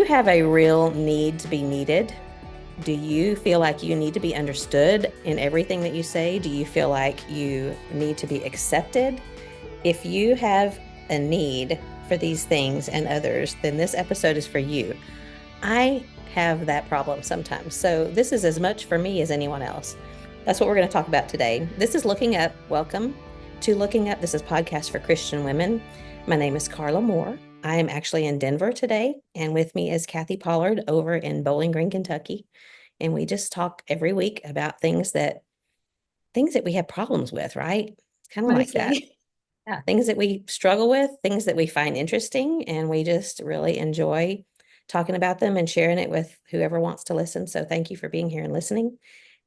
you have a real need to be needed? Do you feel like you need to be understood in everything that you say? Do you feel like you need to be accepted? If you have a need for these things and others, then this episode is for you. I have that problem sometimes. So this is as much for me as anyone else. That's what we're going to talk about today. This is Looking Up. Welcome to Looking Up. This is podcast for Christian women. My name is Carla Moore. I am actually in Denver today, and with me is Kathy Pollard over in Bowling Green, Kentucky. And we just talk every week about things that we have problems with, right? It's kind of like that. Mostly. Yeah, things that we struggle with, things that we find interesting, and we just really enjoy talking about them and sharing it with whoever wants to listen. So thank you for being here and listening.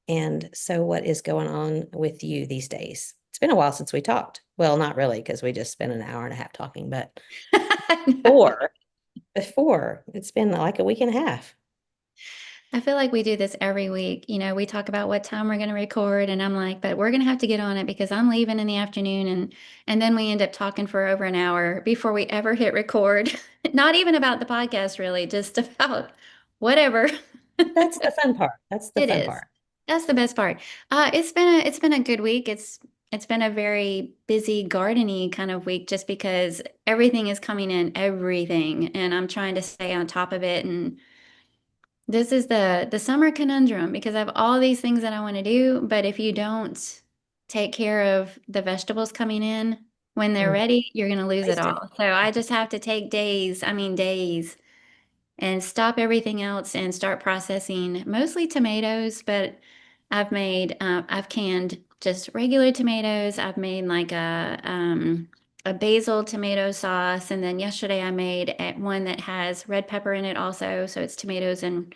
And so what is going on with you these days? It's been a while since we talked. Well, not really, because we just spent an hour and a half talking, but No. before, before it's been like a week and a half. I feel like we do this every week. We talk about what time we're going to record, and I'm like, but we're going to have to get on it because I'm leaving in the afternoon, and then we end up talking for over an hour before we ever hit record. Not even about the podcast, really, just about whatever. That's the fun part. That's the It fun is. part. That's the best part. It's been a good week. It's been a very busy gardeny kind of week just because everything is coming in, everything, and I'm trying to stay on top of it. And this is the summer conundrum because I have all these things that I want to do, but if you don't take care of the vegetables coming in when they're Mm, ready, you're going to lose it wasted. all. So I just have to take days, I mean days, and stop everything else and start processing mostly tomatoes, but I've canned just regular tomatoes. I've made like a basil tomato sauce, and then yesterday I made one that has red pepper in it also. So it's tomatoes and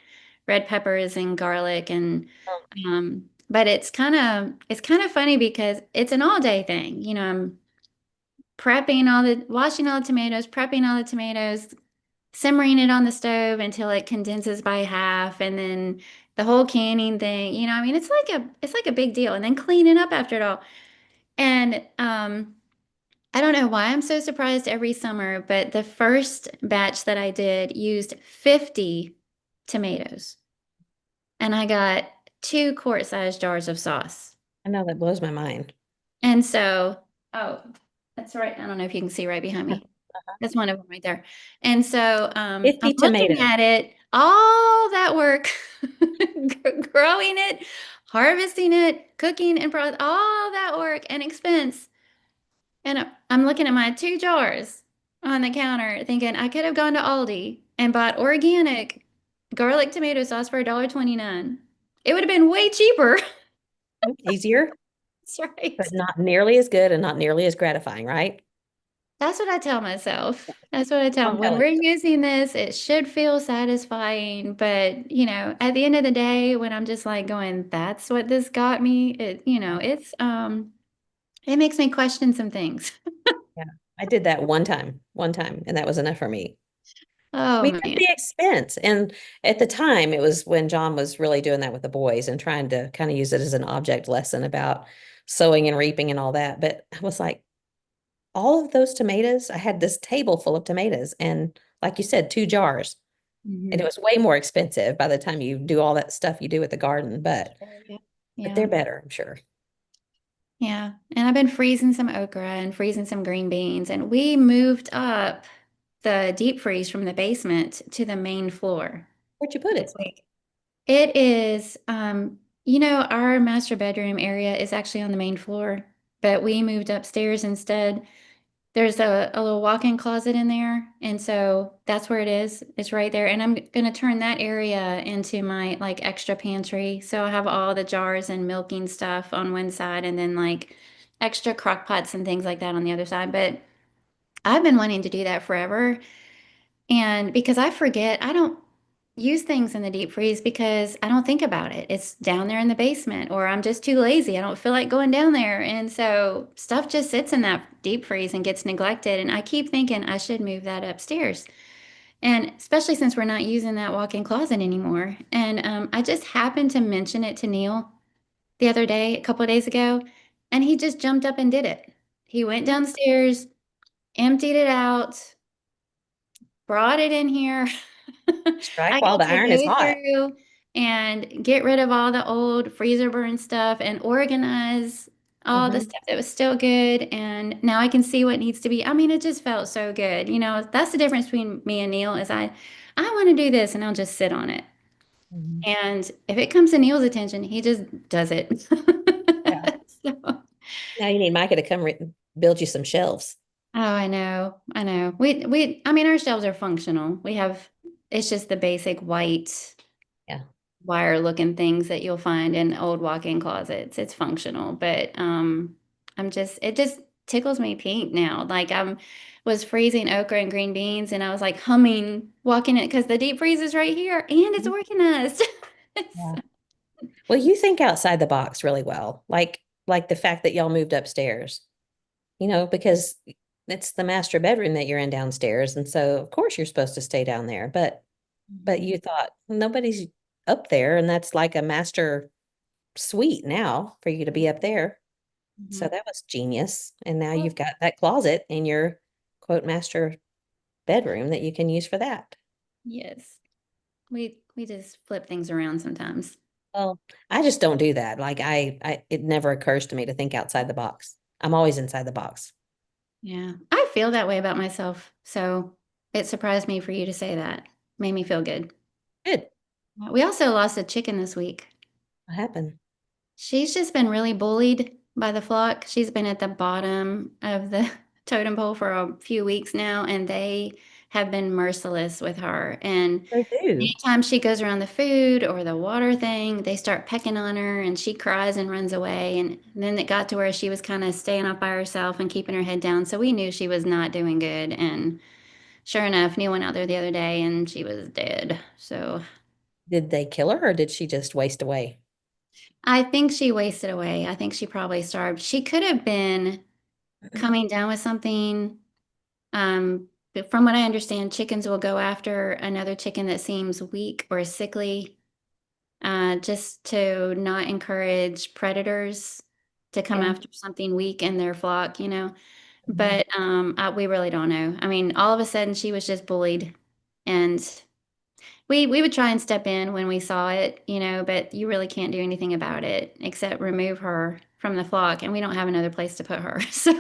red peppers and garlic, and but it's kind of funny because it's an all day thing. I'm washing all the tomatoes, prepping all the tomatoes, simmering it on the stove until it condenses by half, and then the whole canning thing. I mean, it's like a big deal, and then cleaning up after it all. And I don't know why I'm so surprised every summer, but the first batch that I did used 50 tomatoes, and I got 2 quart-sized jars of sauce. I know that blows my mind. And so, oh, that's right. I don't know if you can see right behind me. That's one of them right there. And so I'm 50 looking tomatoes. at it, all that work, growing it, harvesting it, cooking and all that work and expense. And I'm looking at my 2 jars on the counter thinking I could have gone to Aldi and bought organic garlic tomato sauce for $1.29. It would have been way cheaper. Easier, That's right. but not nearly as good and not nearly as gratifying, right? That's what I tell myself. That's what I tell I'm them. When telling we're you. using this, it should feel satisfying. But, at the end of the day, when I'm just like going, that's what this got me, it makes me question some things. Yeah. I did that one time, and that was enough for me. Oh Because man. the expense. And at the time, it was when John was really doing that with the boys and trying to kind of use it as an object lesson about sowing and reaping and all that. But I was like, all of those tomatoes, I had this table full of tomatoes and, like you said, 2 jars. And it Hmm. was way more expensive by the time you do all that stuff you do with the garden, Yeah. but Yeah. they're better, I'm sure. Yeah. And I've been freezing some okra and freezing some green beans. And we moved up the deep freeze from the basement to the main floor Where'd you put this it? week. It is, our master bedroom area is actually on the main floor, but we moved upstairs instead. There's a little walk-in closet in there, and so that's where it is. It's right there, and I'm gonna turn that area into my like extra pantry. So I have all the jars and milking stuff on one side, and then like extra crock pots and things like that on the other side. But I've been wanting to do that forever. And because I forget, I don't use things in the deep freeze because I don't think about it. It's down there in the basement, or I'm just too lazy. I don't feel like going down there. And so stuff just sits in that deep freeze and gets neglected. And I keep thinking I should move that upstairs. And especially since we're not using that walk-in closet anymore. And I just happened to mention it to Neil the other day, a couple of days ago, and he just jumped up and did it. He went downstairs, emptied it out, brought it in here. Strike I while got the to iron is go hot. through and get rid of all the old freezer burn stuff and organize all the Hmm. stuff that was still good. And now I can see what needs to be. I mean, it just felt so good. You know, that's the difference between me and Neil is I want to do this and I'll just sit on it. Hmm. And if it comes to Neil's attention, he just does it. Yeah. So, Now you need Micah to come build you some shelves. oh, I know. I know. I mean, our shelves are functional. It's just the basic white Yeah. wire looking things that you'll find in old walk-in closets. It's functional, but it just tickles me pink now. Like I'm was freezing okra and green beans and I was like humming walking it because the deep freeze is right here and it's Mhm. organized. Yeah. Well, you think outside the box really well. Like the fact that y'all moved upstairs, because it's the master bedroom that you're in downstairs. And so of course you're supposed to stay down there. But Mhm. you thought nobody's up there, and that's like a master suite now for you to be up there. So Mhm. that was genius. And now Well, you've got that closet in your quote master bedroom that you can use for that. yes. We just flip things around sometimes. Well, I just don't do that. Like it never occurs to me to think outside the box. I'm always inside the box. Yeah. I feel that way about myself. So it surprised me for you to say that. Made me feel good. Good. We also lost a chicken this week. What happened? She's just been really bullied by the flock. She's been at the bottom of the totem pole for a few weeks now, and they have been merciless with her. And They do. anytime she goes around the food or the water thing, they start pecking on her, and she cries and runs away. And then it got to where she was kind of staying off by herself and keeping her head down. So we knew she was not doing good. And sure enough, Neil went out there the other day, and she was dead. So Did they kill her or did she just waste away? I think she wasted away. I think she probably starved. She could have been coming down with something. But from what I understand, chickens will go after another chicken that seems weak or sickly, just to not encourage predators to come Yeah. after something weak in their flock, you know. Mhm. But we really don't know. I mean, all of a sudden she was just bullied, and we would try and step in when we saw it, you know, but you really can't do anything about it except remove her from the flock, and we don't have another place to put her. So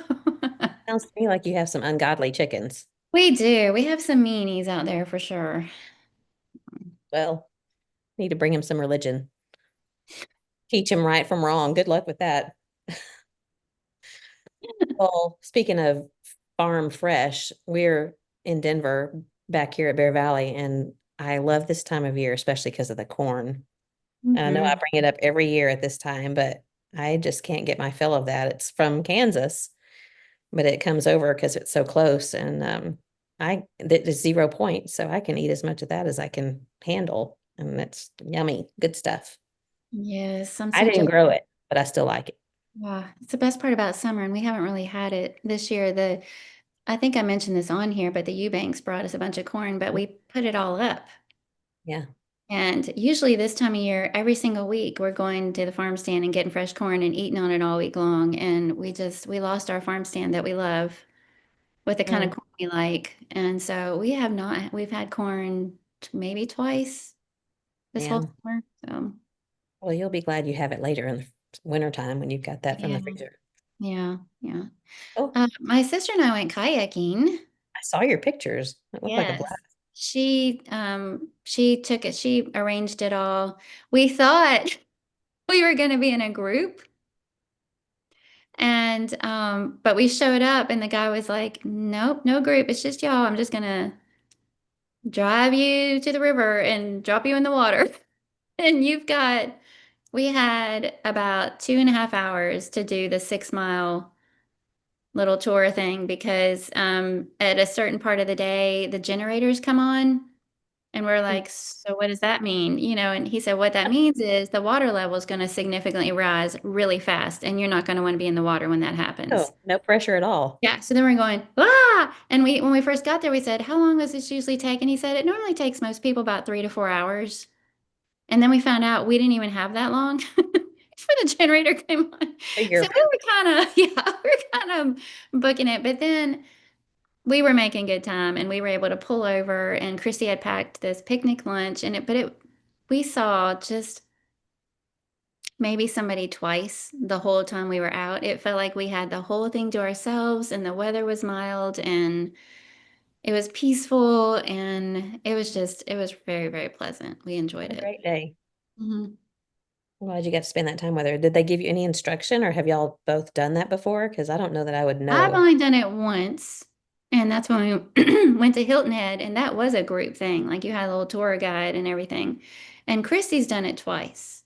Sounds to me like you have some ungodly chickens. we do. We have some meanies out there for sure. Well, need to bring him some religion. Teach him right from wrong. Good luck with that. Well, speaking of farm fresh, we're in Denver back here at Bear Valley, and I love this time of year, especially because of the corn. And I know I Hmm. bring it up every year at this time, but I just can't get my fill of that. It's from Kansas, but it comes over because it's so close, and it is 0 point, so I can eat as much of that as I can handle, and it's yummy, good stuff. Yes, I'm I so didn't jealous. grow it, but I still like it. Wow, it's the best part about summer, and we haven't really had it this year. I think I mentioned this on here, but the Eubanks brought us a bunch of corn, but we put it all up. Yeah. And usually this time of year, every single week, we're going to the farm stand and getting fresh corn and eating on it all week long. And we lost our farm stand that we love with the kind of Oh, corn we like. And so we've had corn maybe twice this whole man. summer. So Well, you'll be glad you have it later in the wintertime when you've got that from yeah, the freezer. yeah, yeah. Oh, My sister and I went kayaking. I saw your pictures. It looked like a Yes. blast. She took it, she arranged it all. We thought we were going to be in a group. And but we showed up and the guy was like, "Nope, no group. It's just y'all. I'm just gonna drive you to the river and drop you in the water." And we had about 2.5 hours to do the 6 mile little tour thing because at a certain part of the day the generators come on. And we're Mm. like, so what does that mean? You know, and he said, what that means is the water level is going to significantly rise really fast, and you're not going to want to be in the water when that happens. Oh, no pressure at all. Yeah. So then we're going, ah! And when we first got there, we said, how long does this usually take? And he said, it normally takes most people about 3 to 4 hours. And then we found out we didn't even have that long before the generator came on. So Figure. we were kind of, yeah, we were kind of booking it. But then we were making good time and we were able to pull over and Christy had packed this picnic lunch we saw just maybe somebody twice the whole time we were out. It felt like we had the whole thing to ourselves and the weather was mild and it was peaceful and it was very, very pleasant. We enjoyed A it. great day. Mhm. I'm glad you got to spend that time with her. Did they give you any instruction or have y'all both done that before? Because I don't know that I would I've know. only done it once, and that's when we went to Hilton Head, and that was a group thing. Like you had a little tour guide and everything. And Christy's done it twice.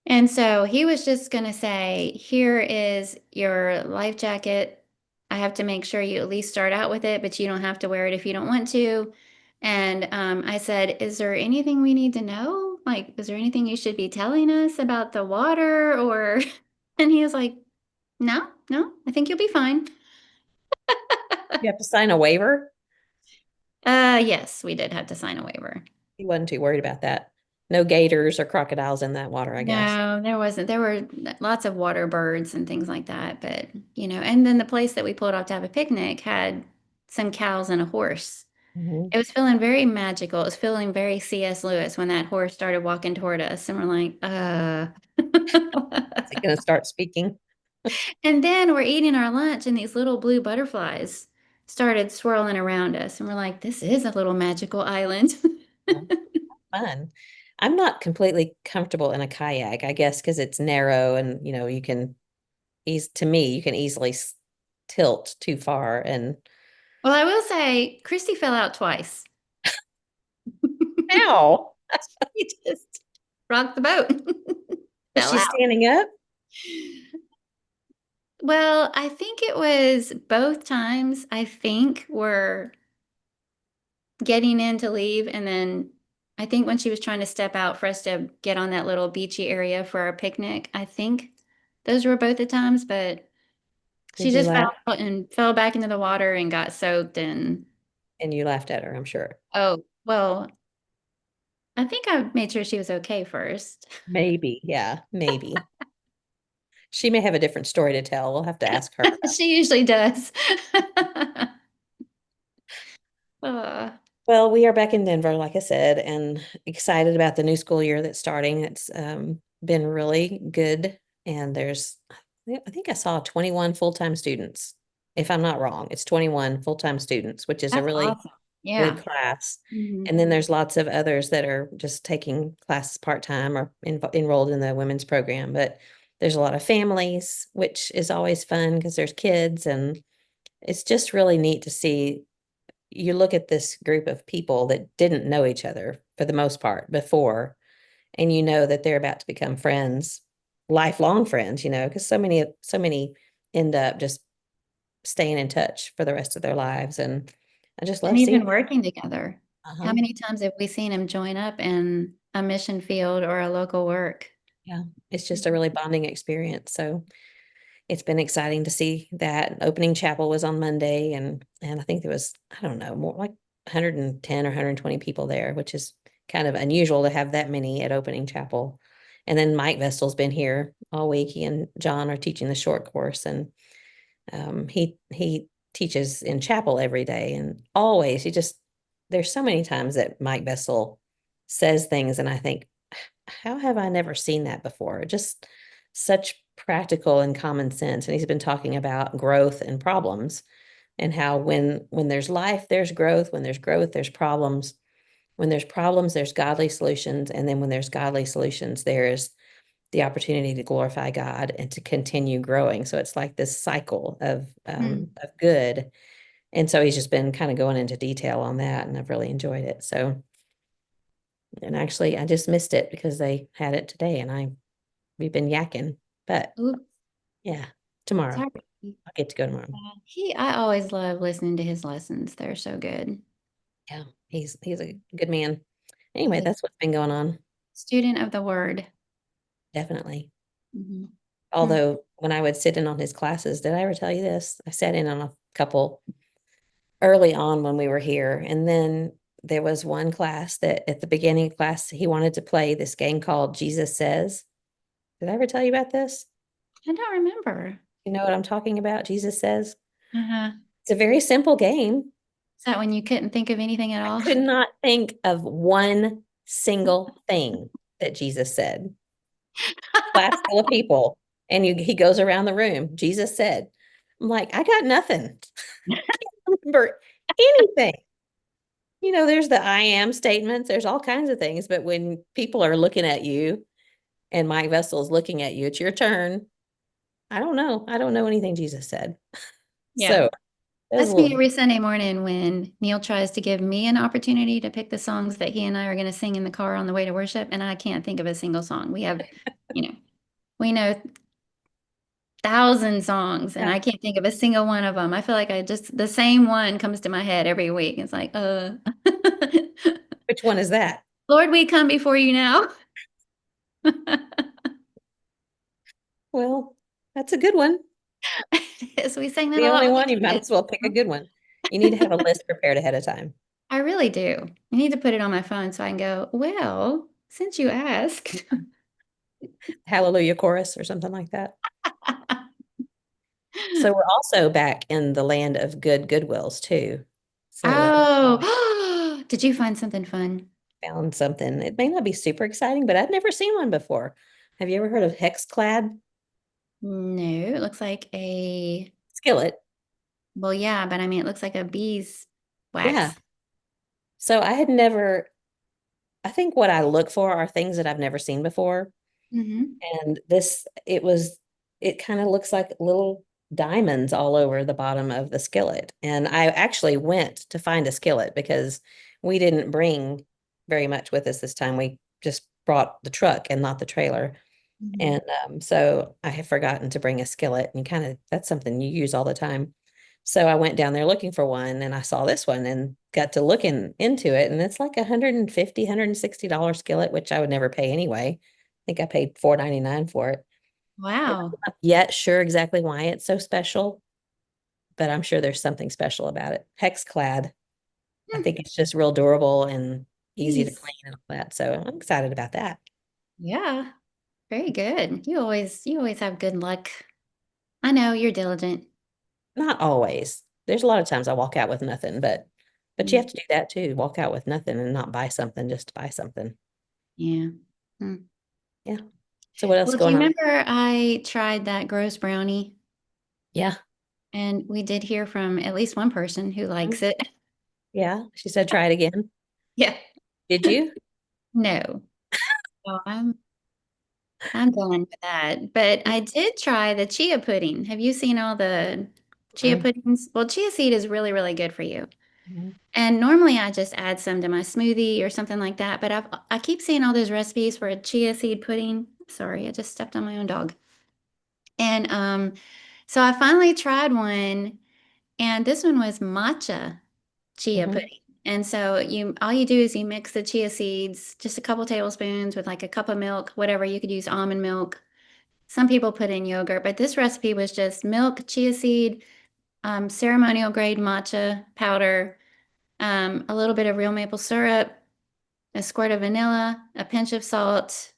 And so he was just going to say, here is your life jacket. I have to make sure you at least start out with it, but you don't have to wear it if you don't want to. And I said, is there anything we need to know? Like, is there anything you should be telling us about the water or? And he was like, no, no, I think you'll be fine. You have to sign a waiver? Yes, we did have to sign a waiver. He wasn't too worried about that. No gators or crocodiles in that water, I guess. No, there wasn't. There were lots of water birds and things like that, but and then the place that we pulled off to have a picnic had some cows and a horse. Mhm. It was feeling very magical. It was feeling very C.S. Lewis when that horse started walking toward us, and we're like, Is it going to start speaking? And then we're eating our lunch, and these little blue butterflies started swirling around us, and we're like, this is a little magical island. Yeah, fun. I'm not completely comfortable in a kayak, I guess, because it's narrow and you can to me, you can easily tilt too far and Well, I will say, Christy fell out twice. ow. He just rocked the boat, Was fell she out. standing up? Well, I think it was both times, I think, were getting in to leave. And then I think when she was trying to step out for us to get on that little beachy area for our picnic, I think those were both the times, but she Did you just fell laugh? out and fell back into the water and got soaked. And And you laughed at her, I'm sure. oh, well, I think I made sure she was okay first. Maybe, yeah, maybe. She may have a different story to tell. We'll have to ask her. She usually does. Uh, Well, we are back in Denver, like I said, and excited about the new school year that's starting. It's been really good. And I think I saw 21 full-time students. If I'm not wrong, it's 21 full-time students, which is a that's really awesome. Yeah. good class. Mhm. And then there's lots of others that are just taking classes part-time or enrolled in the women's program. But there's a lot of families, which is always fun because there's kids and it's just really neat to see. You look at this group of people that didn't know each other for the most part before, and you know that they're about to become friends, lifelong friends, because so many end up just staying in touch for the rest of their lives. And I just And love seeing even it. working together. How Uh-huh. many times have we seen them join up in a mission field or a local work? Yeah. It's just a really bonding experience. So it's been exciting to see that. Opening chapel was on Monday, and I think there was, I don't know, more like 110 or 120 people there, which is kind of unusual to have that many at opening chapel. And then Mike Vestal's been here all week. He and John are teaching the short course, and he teaches in chapel every day, and always he just there's so many times that Mike Vestal says things, and I think, how have I never seen that before? Just such practical and common sense. And he's been talking about growth and problems, and how when there's life, there's growth. When there's growth, there's problems. When there's problems, there's godly solutions. And then when there's godly solutions, there's the opportunity to glorify God and to continue growing. So it's like this cycle Mm. of good. And so he's just been kind of going into detail on that, and I've really enjoyed it. So, and actually, I just missed it because they had it today, and we've been yakking. But Oops, yeah, tomorrow sorry. I'll get to go tomorrow. I always love listening to his lessons. They're so good. Yeah, he's a good man. He Anyway, is that's what's been going on. student of the word. Definitely. Mhm. Hmm. Although when I would sit in on his classes, did I ever tell you this? I sat in on a couple early on when we were here, and then there was one class that at the beginning of class he wanted to play this game called Jesus Says. Did I ever tell you about this? I don't remember. You know what I'm talking about? Jesus Says. Uh-huh. It's a very simple game. Is that when you couldn't think of anything at I all? could not think of one single thing that Jesus said. Class full of people, and he goes around the room. Jesus said, I'm like, I got nothing. Can't remember anything. There's the I am statements, there's all kinds of things, but when people are looking at you and Mike Vessel's looking at you, it's your turn. I don't know. I don't know anything Jesus said. Yeah. So that was a That's me little every Sunday morning when Neil tries to give me an opportunity to pick the songs that he and I are going to sing in the car on the way to worship, and I can't think of a single song. You know, we know 1,000 songs, and yeah. I can't think of a single one of them. I feel like the same one comes to my head every week. It's like, Which one is that? Lord, we come before you now. Well, that's a good one. So we sang that The a lot only when one, you we might were as well pick a good one. You need to have a kids. list prepared ahead of time. I really do. I need to put it on my phone so I can go, well, since you asked. Hallelujah chorus or something like that. So we're also back in the land of Goodwills too. So Oh, did you find something fun? found something. It may not be super exciting, but I've never seen one before. Have you ever heard of Hexclad No, it looks like skillet? well, yeah, but I mean, it looks like a Yeah. beeswax. So I had never, I think what I look for are things that I've never seen before. Hmm. And it kind of looks like little diamonds all over the bottom of the skillet. And I actually went to find a skillet because we didn't bring very much with us this time. We just brought the truck and not the trailer. Hmm. And so I had forgotten to bring a skillet, and that's something you use all the time. So I went down there looking for one, and I saw this one and got to looking into it. And it's like $160 skillet, which I would never pay anyway. I think I paid $4.99 for it. And I'm Wow. not yet sure exactly why it's so special, but I'm sure there's something special about it. Hex clad. I Hmm. think it's just real durable and easy to Nice. clean and all that. So I'm excited about that. Yeah, very good. You always have good luck. I know you're diligent. Not always. There's a lot of times I walk out with nothing, but you have Mm, to do that too. Walk out with nothing and not buy something just to buy something. yeah. Hmm. Yeah. So what else Well, do going you on? remember I tried that gross brownie? Yeah. And we did hear from at least one person who likes it. Yeah. She said try it again. Yeah. Did you? No. So I'm done with that. But I did try the chia pudding. Have you seen all the chia Mm, puddings? Well, chia seed is really, really good for you. mhm. And normally I just add some to my smoothie or something like that. But I keep seeing all those recipes for a chia seed pudding. Sorry, I just stepped on my own dog. And so I finally tried one, and this one was matcha chia Mhm. pudding. And so you all you do is you mix the chia seeds, just a couple tablespoons with like a cup of milk, whatever. You could use almond milk. Some people put in yogurt, but this recipe was just milk, chia seed, ceremonial grade matcha powder, a little bit of real maple syrup, a squirt of vanilla, a pinch of salt.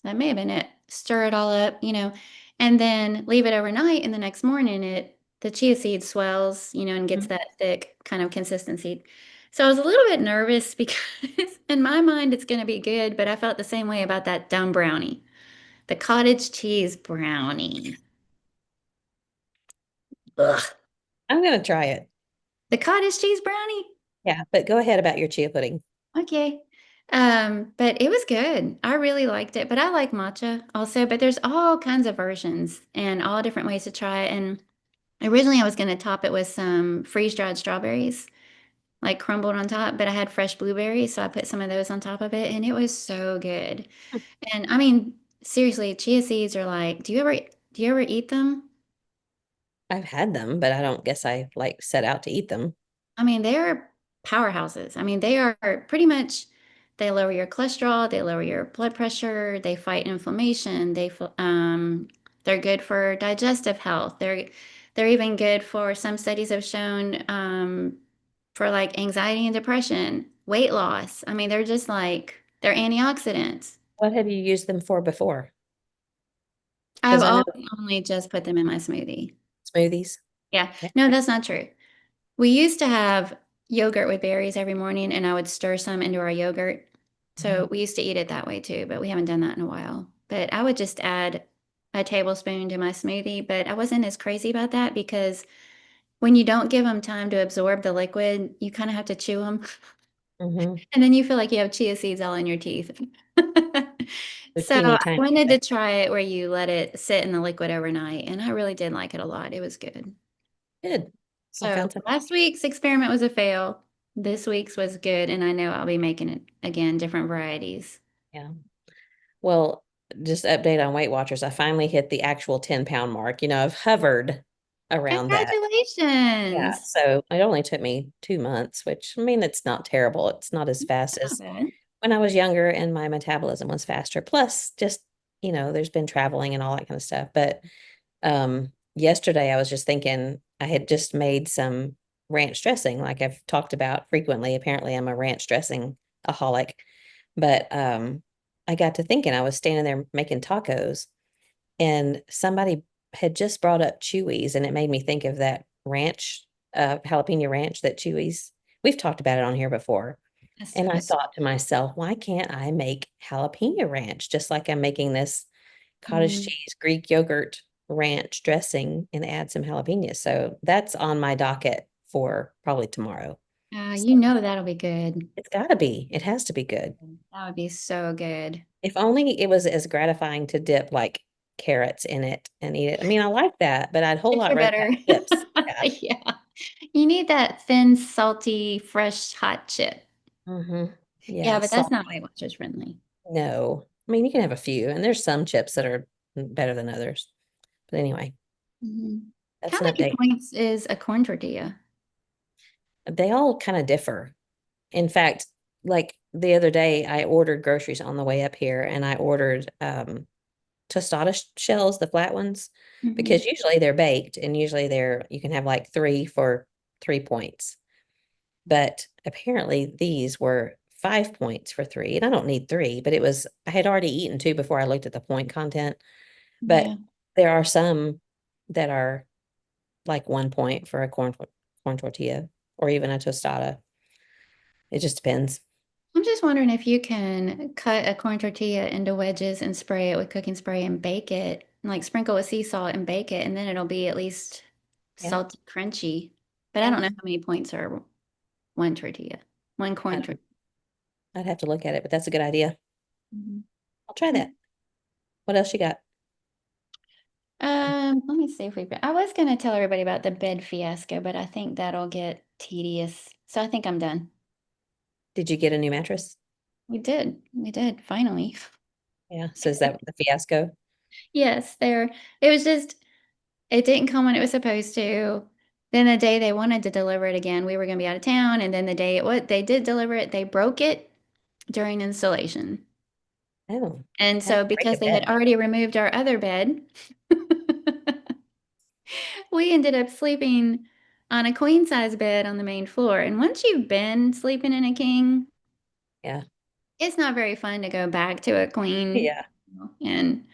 That may have been it. Stir it all up, and then leave it overnight. And the next morning, the chia seed swells, and gets Mhm. that thick kind of consistency. So I was a little bit nervous because in my mind it's going to be good, but I felt the same way about that dumb brownie, the cottage cheese brownie. Ugh. I'm gonna try it. The cottage cheese brownie? Yeah, but go ahead about your chia pudding. Okay. But it was good. I really liked it. But I like matcha also, but there's all kinds of versions and all different ways to try it. And originally, I was going to top it with some freeze-dried strawberries, like crumbled on top, but I had fresh blueberries, so I put some of those on top of it, and it was so good. And I mean, seriously, chia seeds are like, do you ever eat them? I've had them, but I don't guess I like set out to eat them. I mean, they're powerhouses. I mean, they are pretty much, they lower your cholesterol, they lower your blood pressure, they fight inflammation, they're good for digestive health. They're even good for some studies have shown for like anxiety and depression, weight loss. I mean, they're just like they're antioxidants. What have you used them for before? I've Because I know always only just put them in my smoothie. smoothies. Yeah. Okay. No, that's not true. We used to have yogurt with berries every morning, and I would stir some into our yogurt. So Mhm. we used to eat it that way too, but we haven't done that in a while. But I would just add a tablespoon to my smoothie, but I wasn't as crazy about that because when you don't give them time to absorb the liquid, you kind of have to chew them. Mhm. And then you feel like you have chia seeds all in your teeth. The So teeny I tiny wanted to bit. try it where you let it sit in the liquid overnight, and I really did like it a lot. It was good. Good. I So found some. last week's experiment was a fail. This week's was good, and I know I'll be making it again, different varieties. Yeah. Well, just update on Weight Watchers. I finally hit the actual 10-pound mark. I've hovered around that. Yeah. Congratulations. So it only took me 2 months, which I mean, it's not terrible. It's not as fast That's not as bad. when I was younger and my metabolism was faster. Plus, just, there's been traveling and all that kind of stuff. But yesterday I was just thinking I had just made some ranch dressing, like I've talked about frequently. Apparently, I'm a ranch dressing aholic. But I got to thinking, I was standing there making tacos, and somebody had just brought up Chewy's, and it made me think of that ranch, jalapeno ranch that Chewy's. We've talked about it on here before. That And stuff I is. thought to myself, why can't I make jalapeno ranch just like I'm making this cottage Mm. cheese Greek yogurt ranch dressing and add some jalapenos? So that's on my docket for probably tomorrow. So You know that'll be good. it's got to be, it has to be good. That would be so good. If only it was as gratifying to dip like carrots in it and eat it. I mean, I like that, but I'd a whole Chips lot are rather have better. chips. Yeah. Yeah. You need that thin, salty, fresh, hot chip. Hmm. Yeah, Yeah. but that's Salt. not Weight Watchers friendly. No. I mean, you can have a few, and there's some chips that are better than others. But anyway, Mhm. How that's an many update. points is a corn tortilla? They all kind of differ. In fact, like the other day, I ordered groceries on the way up here, and I ordered tostada shells, the flat ones, Hmm. because usually they're baked, and usually you can have like three for 3 points. But apparently these were 5 points for three, and I don't need three, but I had already eaten two before I looked at the point content. Yeah. But there are some that are like 1 point for a corn tortilla or even a tostada. It just depends. I'm just wondering if you can cut a corn tortilla into wedges and spray it with cooking spray and bake it, and like sprinkle with sea salt and bake it, and then it'll be at least Yeah. salty, crunchy. But I don't Yeah. know how many points are one tortilla, one corn I'd, tortilla. I'd have to look at it, but that's a good idea. Mhm. I'll try that. What else you got? Let me see if we. I was gonna tell everybody about the bed fiasco, but I think that'll get tedious. So I think I'm done. Did you get a new mattress? We did. We did, finally. Yeah. So is that the fiasco? Yes, there. It was just, it didn't come when it was supposed to. Then the day they wanted to deliver it again, we were going to be out of town. And then the day what they did deliver it, they broke it during installation. Oh, And how do so you break a because they had bed? already removed our other bed, we ended up sleeping on a queen size bed on the main floor. And once you've been sleeping in a king, Yeah. it's not very fun to go back to a queen. Yeah. And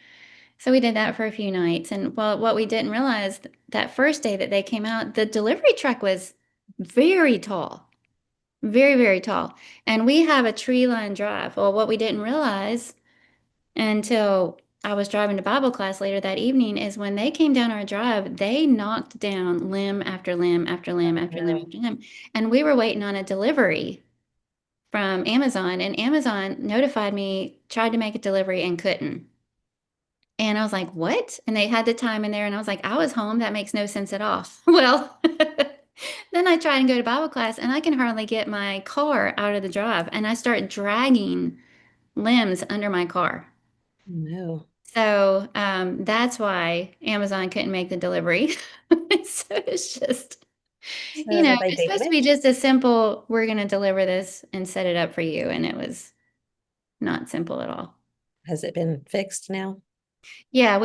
so we did that for a few nights. And well, what we didn't realize that first day that they came out, the delivery truck was very tall, very, very tall. And we have a tree line drive. Well, what we didn't realize until I was driving to Bible class later that evening is when they came down our drive, they knocked down limb after limb after limb after limb No. after limb. And we were waiting on a delivery from Amazon, and Amazon notified me, tried to make a delivery and couldn't. And I was like, what? And they had the time in there, and I was like, I was home. That makes no sense at all. Well, then I try and go to Bible class, and I can hardly get my car out of the drive, and I start dragging limbs under my car. No. So that's why Amazon couldn't make the delivery. So it's just, So will they it's be supposed to be damaged? just a simple, we're going to deliver this and set it up for you. And it was not simple at all. Has it been fixed now? Yeah,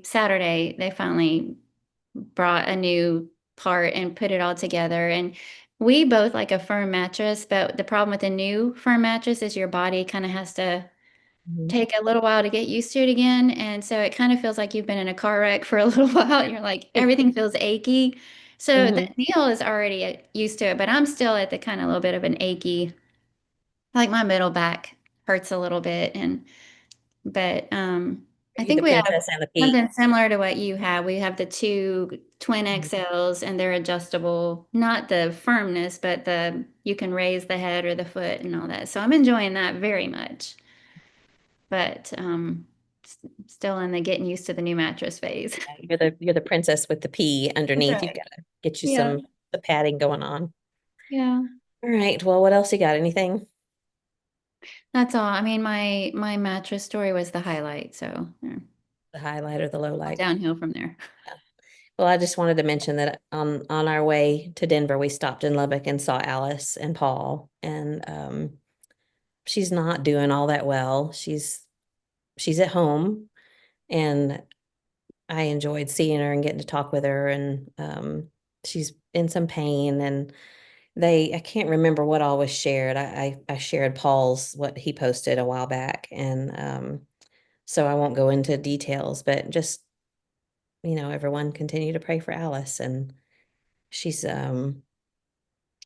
Saturday, they finally brought a new part and put it all together. And we both like a firm mattress, but the problem with a new firm mattress is your body kind of has to Mhm. take a little while to get used to it again. And so it kind of feels like you've been in a car wreck for a little while. You're like, everything feels achy. So Mhm. Neil is already used to it, but I'm still at the kind of little bit of an achy, like my middle back hurts a little bit. But Are I you the think we have princess and the pea? something similar to what you have. We have the two twin Mhm. XLs and they're adjustable, not the firmness, but you can raise the head or the foot and all that. So I'm enjoying that very much. But still in the getting used to the new mattress phase. You're the princess with the pea That's underneath. You've right. got to get you Yeah. some the padding going on. Yeah. All right. Well, what else you got? Anything? That's all. I mean, my mattress story was the highlight, so yeah, The highlight or the low all light? downhill from there. Yeah. Well, I just wanted to mention that on our way to Denver, we stopped in Lubbock and saw Alice and Paul, and she's not doing all that well. She's at home, and I enjoyed seeing her and getting to talk with her, and she's in some pain, and I can't remember what all was shared. I shared Paul's what he posted a while back, and so I won't go into details, but just everyone continue to pray for Alice, and she's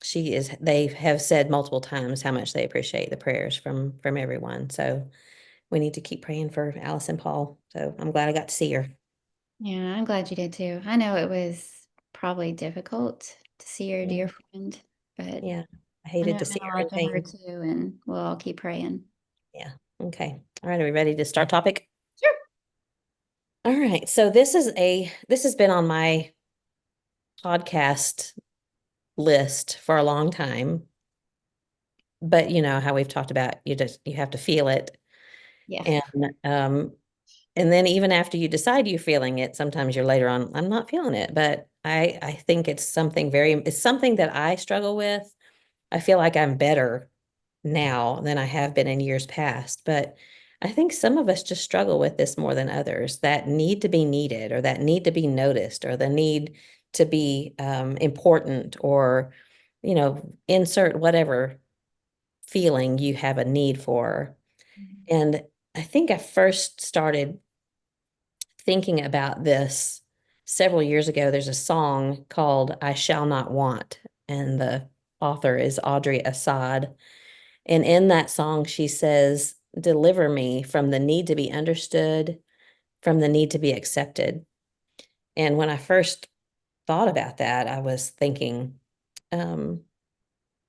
she is they have said multiple times how much they appreciate the prayers from everyone. So we need to keep praying for Alice and Paul. So I'm glad I got to see her. Yeah, I'm glad you did too. I know it was probably difficult to see your Yeah, dear friend, but yeah. I I know hated to it see meant a her in lot to her pain. too, and we'll all keep praying. Yeah. Okay. All right. Are we ready to start topic? Sure. All right. So this has been on my podcast list for a long time, but you know how we've talked about you have to feel it. Yeah. And and then even after you decide you're feeling it, sometimes you're later on, I'm not feeling it. But I think it's something that I struggle with. I feel like I'm better now than I have been in years past. But I think some of us just struggle with this more than others, that need to be needed or that need to be noticed or the need to be important or, insert whatever feeling you have a need for. And I think I first started thinking about this several years ago. There's a song called I Shall Not Want, and the author is Audrey Assad. And in that song, she says, deliver me from the need to be understood, from the need to be accepted. And when I first thought about that, I was thinking, um,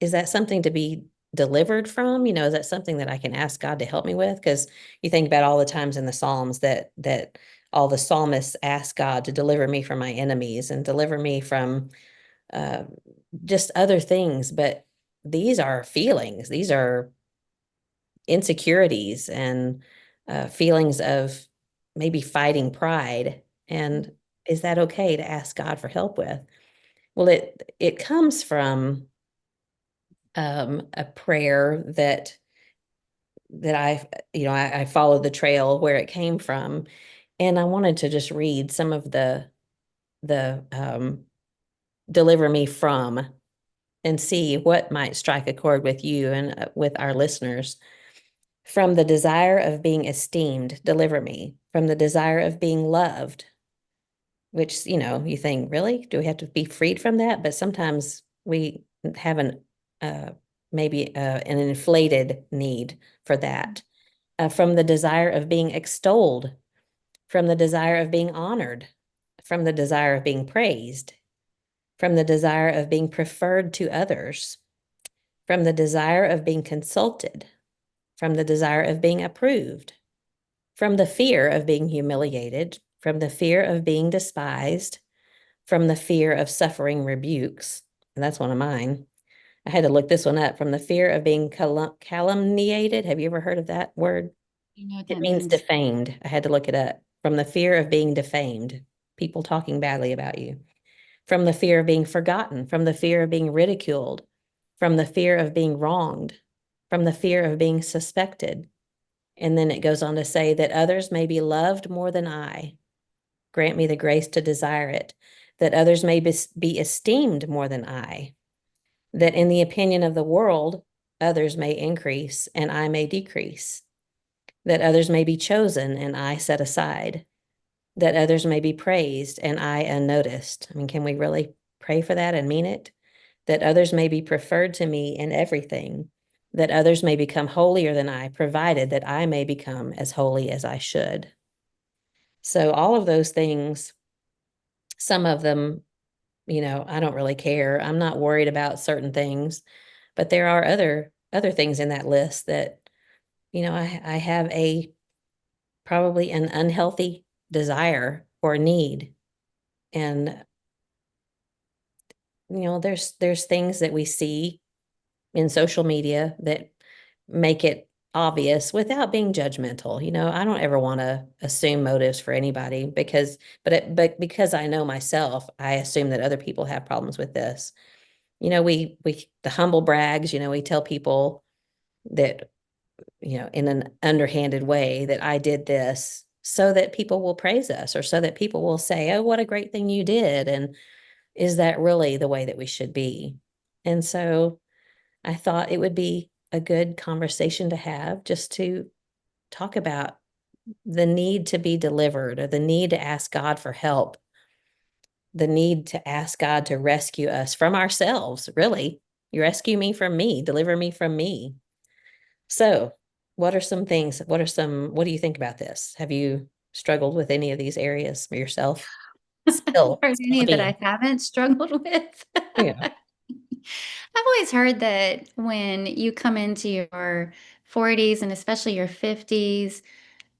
is that something to be delivered from? Is that something that I can ask God to help me with? Because you think about all the times in the Psalms that all the psalmists ask God to deliver me from my enemies and deliver me from uh, just other things. But these are feelings. These are insecurities and feelings of maybe fighting pride. And is that okay to ask God for help with? Well, it comes from a prayer that I followed the trail where it came from, and I wanted to just read some of the deliver me from and see what might strike a chord with you and with our listeners. From the desire of being esteemed, deliver me. From the desire of being loved, which, you think, really? Do we have to be freed from that? But sometimes we have uh, maybe an inflated need for that. From the desire of being extolled, from the desire of being honored, from the desire of being praised, from the desire of being preferred to others, from the desire of being consulted, from the desire of being approved, from the fear of being humiliated, from the fear of being despised, from the fear of suffering rebukes. And that's one of mine. I had to look this one up. From the fear of being calumniated. Have you ever heard of that word? You know what It that means means? defamed. I had to look it up. From the fear of being defamed, people talking badly about you. From the fear of being forgotten, from the fear of being ridiculed, from the fear of being wronged, from the fear of being suspected. And then it goes on to say that others may be loved more than I. Grant me the grace to desire it, that others may be esteemed more than I, that in the opinion of the world, others may increase and I may decrease, that others may be chosen and I set aside, that others may be praised and I unnoticed. I mean, can we really pray for that and mean it? That others may be preferred to me in everything, that others may become holier than I, provided that I may become as holy as I should. So, all of those things, some of them, I don't really care. I'm not worried about certain things, but there are other things in that list that, I have a probably an unhealthy desire or need. And, there's things that we see in social media that make it obvious without being judgmental. I don't ever want to assume motives for anybody but because I know myself, I assume that other people have problems with this. We the humble brags, we tell people that, in an underhanded way that I did this so that people will praise us or so that people will say, "Oh, what a great thing you did." And is that really the way that we should be? And so I thought it would be a good conversation to have, just to talk about the need to be delivered, or the need to ask God for help, the need to ask God to rescue us from ourselves, really. You rescue me from me, deliver me from me. So, what are some things? What do you think about this? Have you struggled with any of these areas for yourself? Are Spill any the that beans. I haven't struggled with? Yeah. I've always heard that when you come into your 40s and especially your 50s,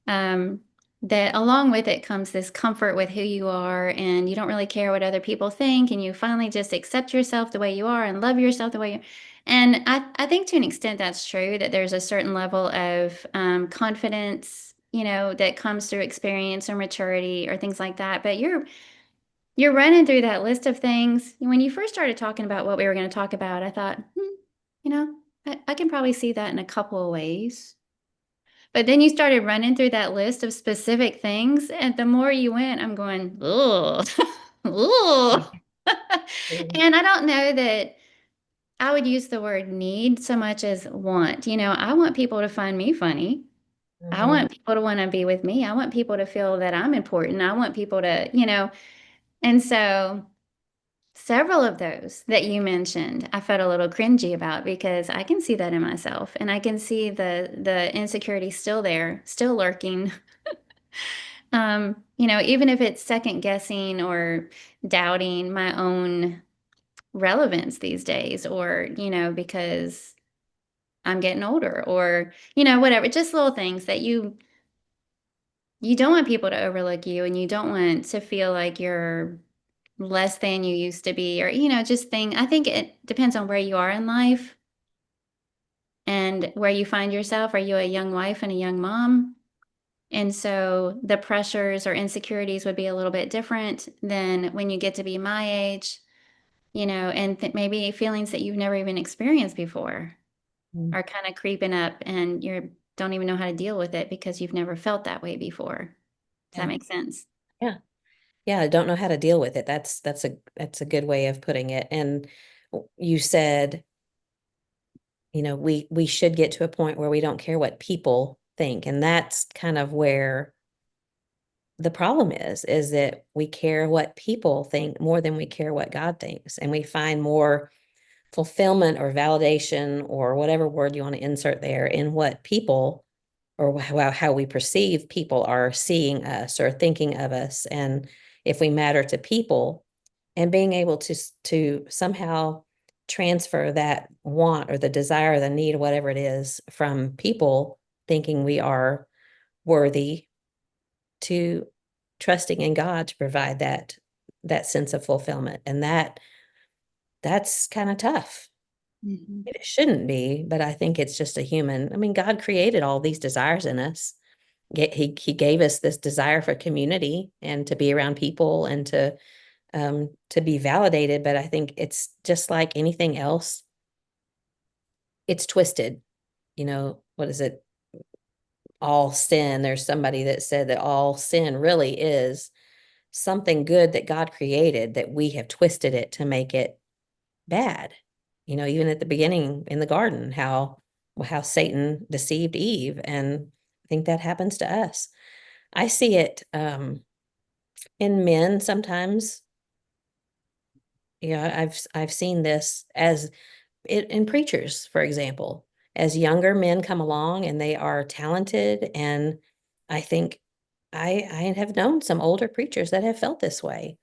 um, that along with it comes this comfort with who you are, and you don't really care what other people think, and you finally just accept yourself the way you are and love yourself the way you. And I think to an extent that's true, that there's a certain level of confidence, that comes through experience or maturity or things like that. But you're running through that list of things. When you first started talking about what we were going to talk about, I thought, you know, I can probably see that in a couple of ways. But then you started running through that list of specific things, and the more you went, I'm going, ugh, ugh. And I don't know that I would use the word need so much as want. I want people to find me funny. I Mhm. want people to want to be with me. I want people to feel that I'm important. I want people to, and so several of those that you mentioned, I felt a little cringy about because I can see that in myself, and I can see the insecurity still there, still lurking. Even if it's second guessing or doubting my own relevance these days, or, because I'm getting older, or, whatever, just little things that you don't want people to overlook you, and you don't want to feel like you're less than you used to be, or, just I think it depends on where you are in life and where you find yourself. Are you a young wife and a young mom? And so the pressures or insecurities would be a little bit different than when you get to be my age, and maybe feelings that you've never even experienced before Mhm. are kind of creeping up, and you don't even know how to deal with it because you've never felt that way before. Does that Yeah. make sense? Yeah. Yeah, I don't know how to deal with it. That's a good way of putting it. And you said, we should get to a point where we don't care what people think. And that's kind of where the problem is that we care what people think more than we care what God thinks. And we find more fulfillment or validation, or whatever word you want to insert there, in what people, or how we perceive people are seeing us or thinking of us. And if we matter to people, and being able to somehow transfer that want or the desire, the need, whatever it is, from people thinking we are worthy, to trusting in God to provide that sense of fulfillment. And that's kind of tough. Mhm. It shouldn't be, but I think it's just a human. I mean, God created all these desires in us. He gave us this desire for community and to be around people and to be validated. But I think it's just like anything else. It's twisted. What is it? All sin. There's somebody that said that all sin really is something good that God created, that we have twisted it to make it bad. Even at the beginning in the garden, how Satan deceived Eve, and think that happens to us. I see it in men sometimes. Yeah, I've seen this as it in preachers, for example, as younger men come along and they are talented, and I think I have known some older preachers that have felt this way.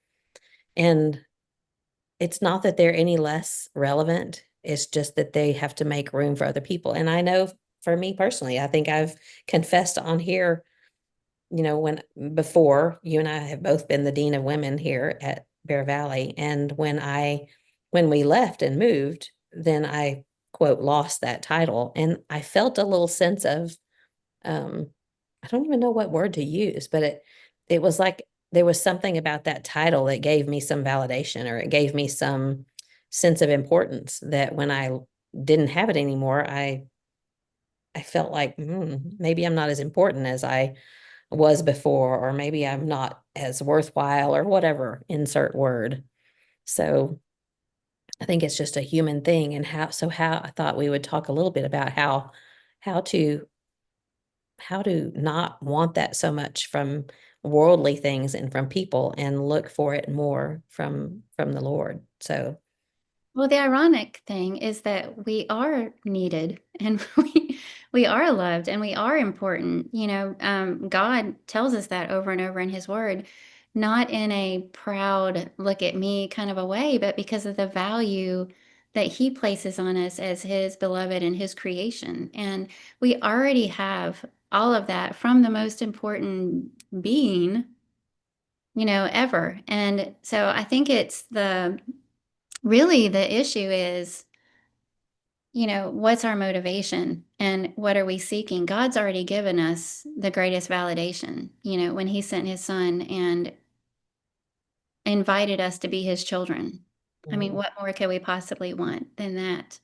And it's not that they're any less relevant. It's just that they have to make room for other people. And I know for me personally, I think I've confessed on here, when before you and I have both been the dean of women here at Bear Valley. And when we left and moved, then I quote lost that title. And I felt a little sense of, um, I don't even know what word to use, but it was like there was something about that title that gave me some validation, or it gave me some sense of importance, that when I didn't have it anymore, I felt like maybe I'm not as important as I was before, or maybe I'm not as worthwhile, or whatever, insert word. So I think it's just a human thing. And how I thought we would talk a little bit about how to how to not want that so much from worldly things and from people, and look for it more from the Lord. So Well, the ironic thing is that we are needed and we are loved and we are important. God tells us that over and over in His Word, not in a proud, look at me kind of a way, but because of the value that He places on us as His beloved and His creation. And we already have all of that from the most important being, ever. And so I think it's really the issue is, what's our motivation and what are we seeking? God's already given us the greatest validation, when He sent His Son and invited us to be His children. I mean, mhm, what more could we possibly want than that?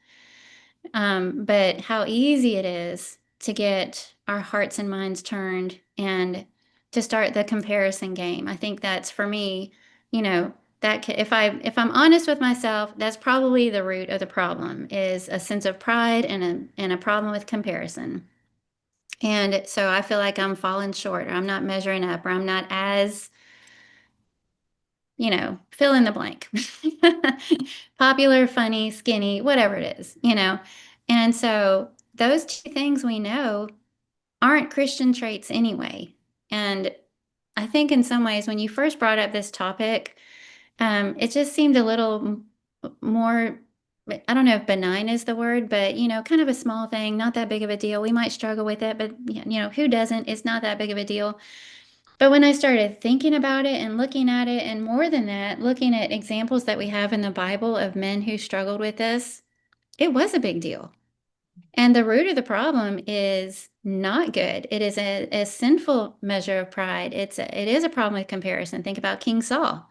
But how easy it is to get our hearts and minds turned and to start the comparison game. I think that's for me, you know, if I'm honest with myself, that's probably the root of the problem is a sense of pride and a problem with comparison. And so I feel like I'm falling short or I'm not measuring up or I'm not as, fill in the blank. Popular, funny, skinny, whatever it is. And so those two things we know aren't Christian traits anyway. And I think in some ways, when you first brought up this topic, it just seemed a little more, I don't know if benign is the word, but, kind of a small thing, not that big of a deal. We might struggle with it, but, who doesn't? It's not that big of a deal. But when I started thinking about it and looking at it, and more than that, looking at examples that we have in the Bible of men who struggled with this, it was a big deal. And the root of the problem is not good. It is a sinful measure of pride. It is a problem with comparison. Think about King Saul,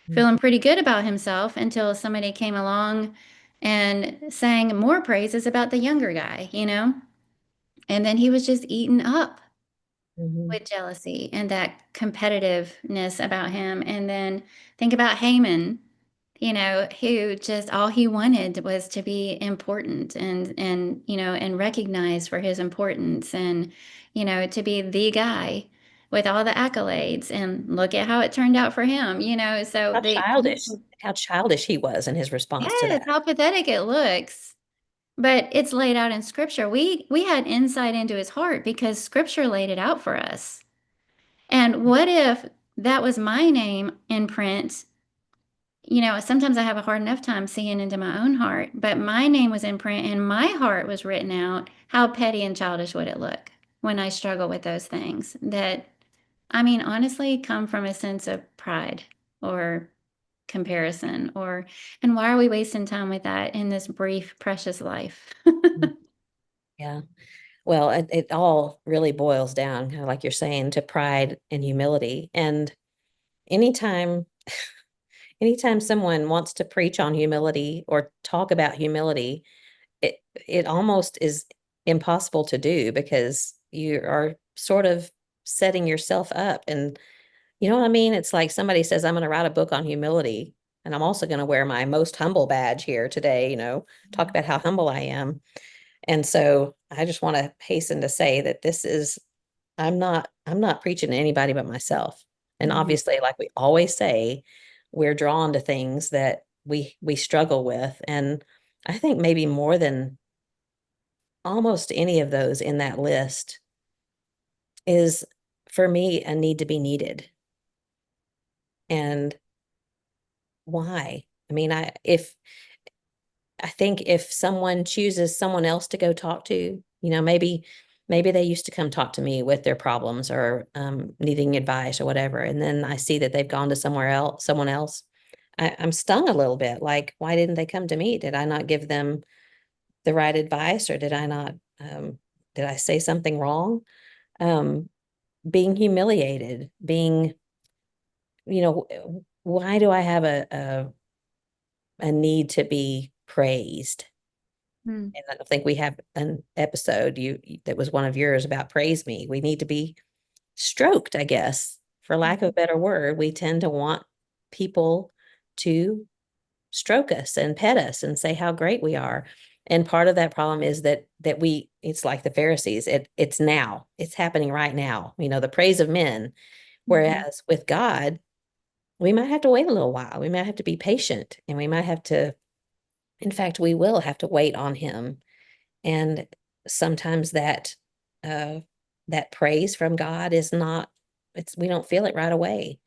mhm, feeling pretty good about himself until somebody came along and sang more praises about the younger guy. And then he was just eaten up mhm, with jealousy and that competitiveness about him. And then think about Haman, who just all he wanted was to be important and recognized for his importance and to be the guy with all the accolades. And look at how it turned out for him. So how the childish how childish he was in his response to yes, that. how pathetic it looks. But it's laid out in scripture. We had insight into his heart because scripture laid it out for us. And what if that was my name in print? Sometimes I have a hard enough time seeing into my own heart, but my name was in print and my heart was written out. How petty and childish would it look when I struggle with those things that, I mean, honestly, come from a sense of pride or comparison and why are we wasting time with that in this brief, precious life? Mm, yeah. Well, it all really boils down, kind of like you're saying, to pride and humility. And anytime anytime someone wants to preach on humility or talk about humility, it almost is impossible to do, because you are sort of setting yourself up. And you know what I mean? It's like somebody says, I'm going to write a book on humility, and I'm also going to wear my most humble badge here today, talk about how humble I am. And so I just want to hasten to say that this is I'm not preaching to anybody but myself. And Mhm. obviously, like we always say, we're drawn to things that we struggle with. And I think maybe more than almost any of those in that list is for me a need to be needed. And why? I mean, I think if someone chooses someone else to go talk to, maybe they used to come talk to me with their problems or needing advice or whatever, and then I see that they've gone to someone else. I'm stung a little bit. Like, why didn't they come to me? Did I not give them the right advice, or did I not? Did I say something wrong? Um, being humiliated, being, why do I have a need to be praised? Mm. And I don't think we have an episode that was one of yours about praise me. We need to be stroked, I guess, for lack of a better word. We tend to want people to stroke us and pet us and say how great we are. And part of that problem is that it's like the Pharisees. It's now. It's happening right now. The praise of men. Mhm. Whereas with God, we might have to wait a little while. We might have to be patient, and we might have to, in fact, we will have to wait on him. And sometimes uh that praise from God is not, it's we don't feel it right away,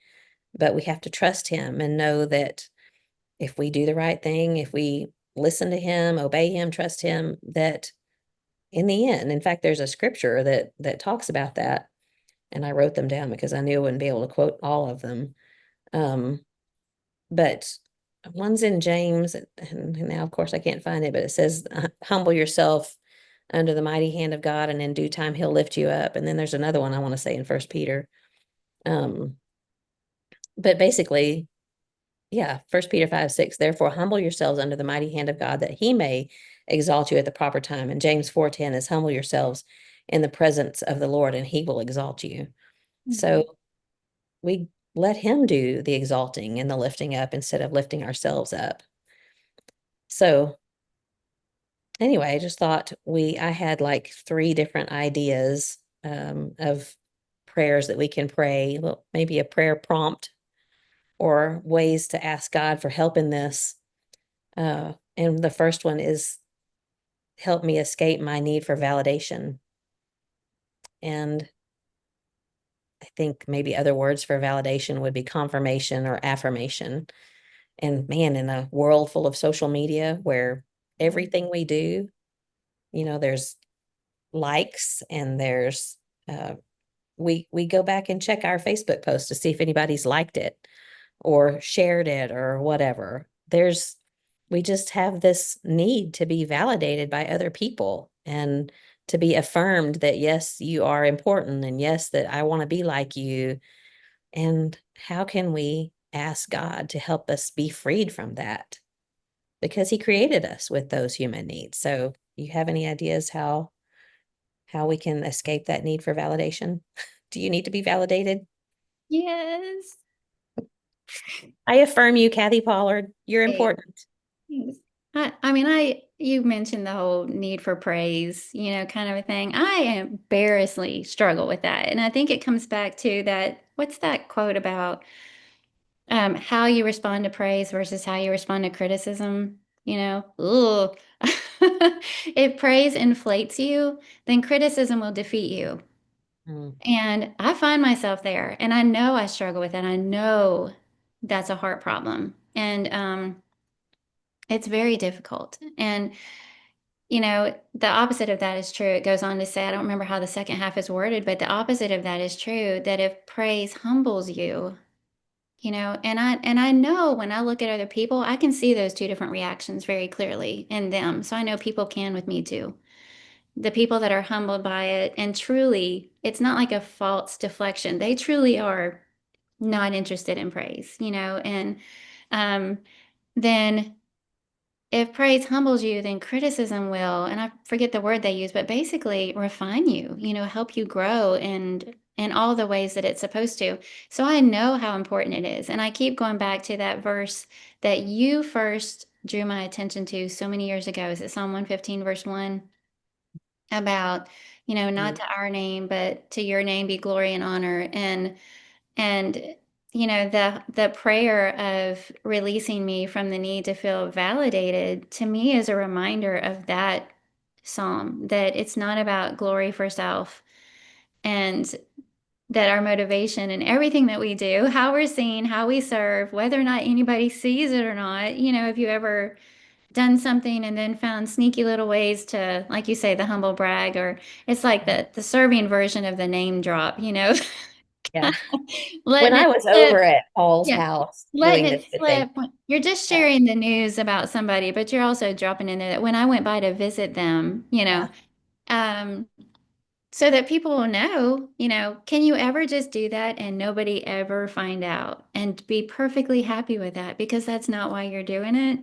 but we have to trust him and know that if we do the right thing, if we listen to him, obey him, trust him, that in the end, in fact, there's a scripture that talks about that, and I wrote them down because I knew I wouldn't be able to quote all of them. Um, but one's in James, and now of course I can't find it, but it says, humble yourself under the mighty hand of God, and in due time he'll lift you up. And then there's another one I want to say in First Peter. Um, but basically, yeah, First Peter 5:6, therefore humble yourselves under the mighty hand of God that he may exalt you at the proper time. And James 4:10 is humble yourselves in the presence of the Lord and he will exalt you. Mhm. So we let him do the exalting and the lifting up instead of lifting ourselves up. So anyway, I just thought I had like three different ideas of prayers that we can pray. Well, maybe a prayer prompt or ways to ask God for help in this. And the first one is help me escape my need for validation. And I think maybe other words for validation would be confirmation or affirmation. And man, in a world full of social media where everything we do, there's likes and there's uh, we go back and check our Facebook post to see if anybody's liked it or shared it or whatever. We just have this need to be validated by other people and to be affirmed that yes, you are important, and yes, that I want to be like you. And how can we ask God to help us be freed from that? Because he created us with those human needs. So you have any ideas how we can escape that need for validation? Do you need to be validated? Yes. I affirm you, Kathy Pollard. You're Thanks. important. I mean, you mentioned the whole need for praise, kind of a thing. I embarrassingly struggle with that. And I think it comes back to that, what's that quote about how you respond to praise versus how you respond to criticism? Ugh. If praise inflates you, then criticism will defeat you. Mm, And I find myself there, and I know I struggle with it. I know that's a heart problem. And it's very difficult. And, the opposite of that is true. It goes on to say, I don't remember how the second half is worded, but the opposite of that is true, that if praise humbles you, and I know when I look at other people, I can see those two different reactions very clearly in them. So I know people can with me too. The people that are humbled by it, and truly, it's not like a false deflection. They truly are not interested in praise, and um, then if praise humbles you, then criticism will, and I forget the word they use, but basically refine you, help you grow and in all the ways that it's supposed to. So I know how important it is. And I keep going back to that verse that you first drew my attention to so many years ago. Is it Psalm 115, verse 1? about, not Mhm. to our name, but to your name be glory and honor. And the prayer of releasing me from the need to feel validated to me is a reminder of that psalm, that it's not about glory for self, and that our motivation and everything that we do, how we're seen, how we serve, whether or not anybody sees it or not. If you ever done something and then found sneaky little ways to, like you say, the humble brag, or it's like the serving version of the name drop, Yeah. When letting I it was slip. over at Paul's Yeah. house Letting doing this it good thing. slip. You're just Yeah. sharing the news about somebody, but you're also dropping in there that when I went by to visit them, Yeah. um, so that people will know, can you ever just do that and nobody ever find out and be perfectly happy with that, because that's not why you're doing it.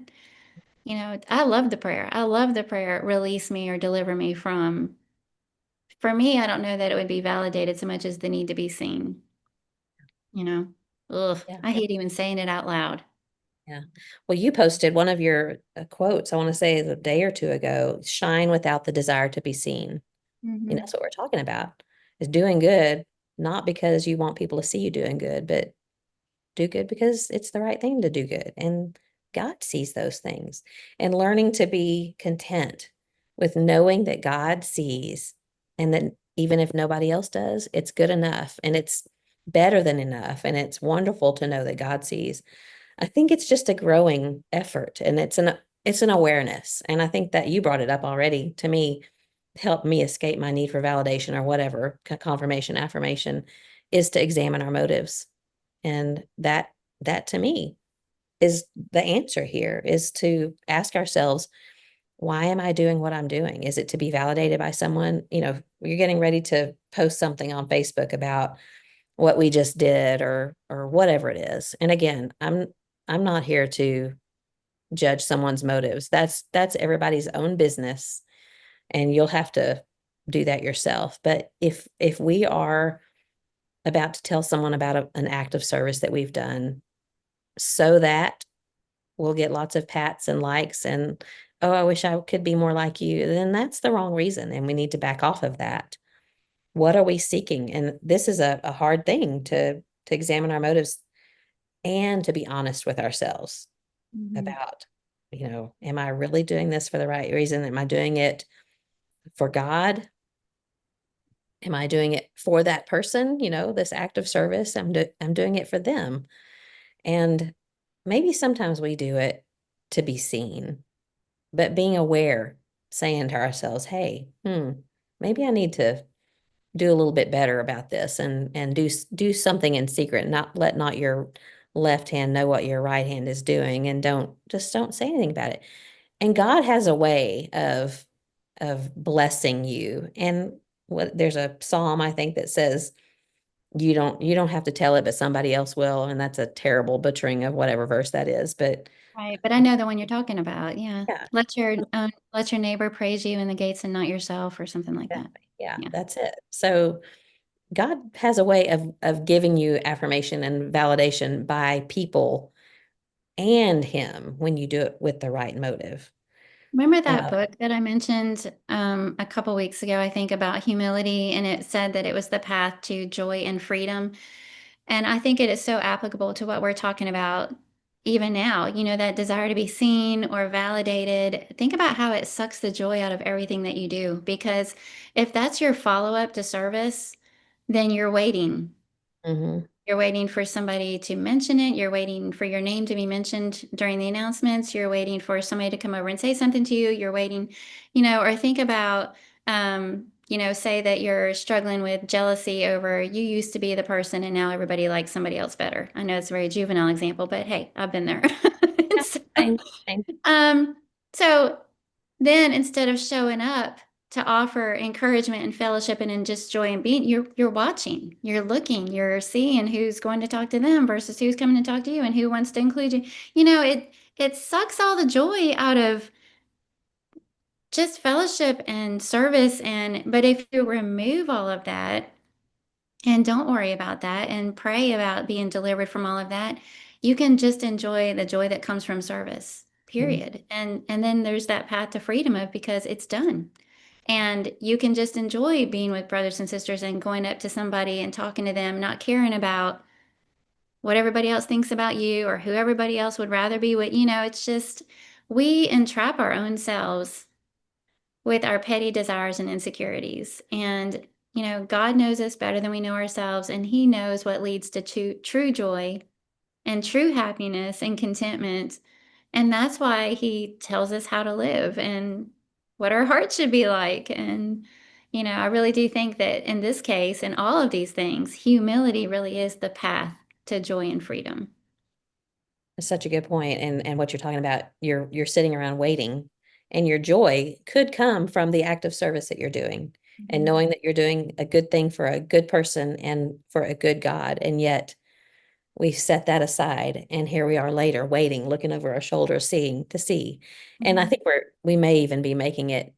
I love the prayer. I love the prayer, release me or deliver me from. For me, I don't know that it would be validated so much as the need to be seen, you know. Ugh, Yeah. I hate even saying it out loud. Yeah. Well, you posted one of your quotes, I want to say a day or two ago, shine without the desire to be seen. Hmm. That's what we're talking about, is doing good, not because you want people to see you doing good, but do good because it's the right thing to do good. And God sees those things, and learning to be content with knowing that God sees, and that even if nobody else does, it's good enough and it's better than enough. And it's wonderful to know that God sees. I think it's just a growing effort, and it's an awareness. And I think that you brought it up already to me, help me escape my need for validation or whatever, confirmation, affirmation, is to examine our motives. And that to me is the answer here, is to ask ourselves, why am I doing what I'm doing? Is it to be validated by someone? You're getting ready to post something on Facebook about what we just did, or whatever it is. And again, I'm not here to judge someone's motives. That's everybody's own business, and you'll have to do that yourself. But if we are about to tell someone about an act of service that we've done, so that we'll get lots of pats and likes, and oh, I wish I could be more like you, then that's the wrong reason, and we need to back off of that. What are we seeking? And this is a hard thing to examine our motives, and to be honest with ourselves Hmm. about, am I really doing this for the right reason? Am I doing it for God? Am I doing it for that person? This act of service, I'm doing it for them. And maybe sometimes we do it to be seen, but being aware, saying to ourselves, hey, maybe I need to do a little bit better about this, and do something in secret, not your left hand know what your right hand is doing, and don't say anything about it. And God has a way of blessing you. And there's a psalm, I think, that says you don't have to tell it, but somebody else will. And that's a terrible butchering of whatever verse that is. But Right, but I know the one you're talking about. Yeah, yeah, let your neighbor praise you in the gates and not yourself, or something like that. exactly. Yeah, Yeah. that's it. So God has a way of giving you affirmation and validation by people and Him, when you do it with the right motive. Remember that Uh, book that I mentioned a couple weeks ago, I think, about humility, and it said that it was the path to joy and freedom. And I think it is so applicable to what we're talking about even now, that desire to be seen or validated. Think about how it sucks the joy out of everything that you do. Because if that's your follow-up to service, then you're waiting. mhm. You're waiting for somebody to mention it. You're waiting for your name to be mentioned during the announcements. You're waiting for somebody to come over and say something to you. You're waiting, or think about, say that you're struggling with jealousy over you used to be the person and now everybody likes somebody else better. I know it's a very juvenile example, but hey, I've been there. Yeah, So, same, same. um, so then instead of showing up to offer encouragement and fellowship and in just joy and being, you're watching, you're looking, you're seeing who's going to talk to them versus who's coming to talk to you and who wants to include you. It sucks all the joy out of just fellowship and service. But if you remove all of that and don't worry about that and pray about being delivered from all of that, you can just enjoy the joy that comes from service, Mhm. period. And then there's that path to freedom of, because it's done. And you can just enjoy being with brothers and sisters and going up to somebody and talking to them, not caring about what everybody else thinks about you or who everybody else would rather be with. It's just we entrap our own selves with our petty desires and insecurities. And, God knows us better than we know ourselves, and He knows what leads to true joy and true happiness and contentment. And that's why He tells us how to live and what our hearts should be like. And, I really do think that in this case, in all of these things, humility really is the path to joy and freedom. That's such a good point. And what you're talking about, you're sitting around waiting, and your joy could come from the act of service that you're doing, and Mhm. knowing that you're doing a good thing for a good person and for a good God. And yet we set that aside, and here we are later waiting, looking over our shoulder, seeing to see. And I Mhm. think we may even be making it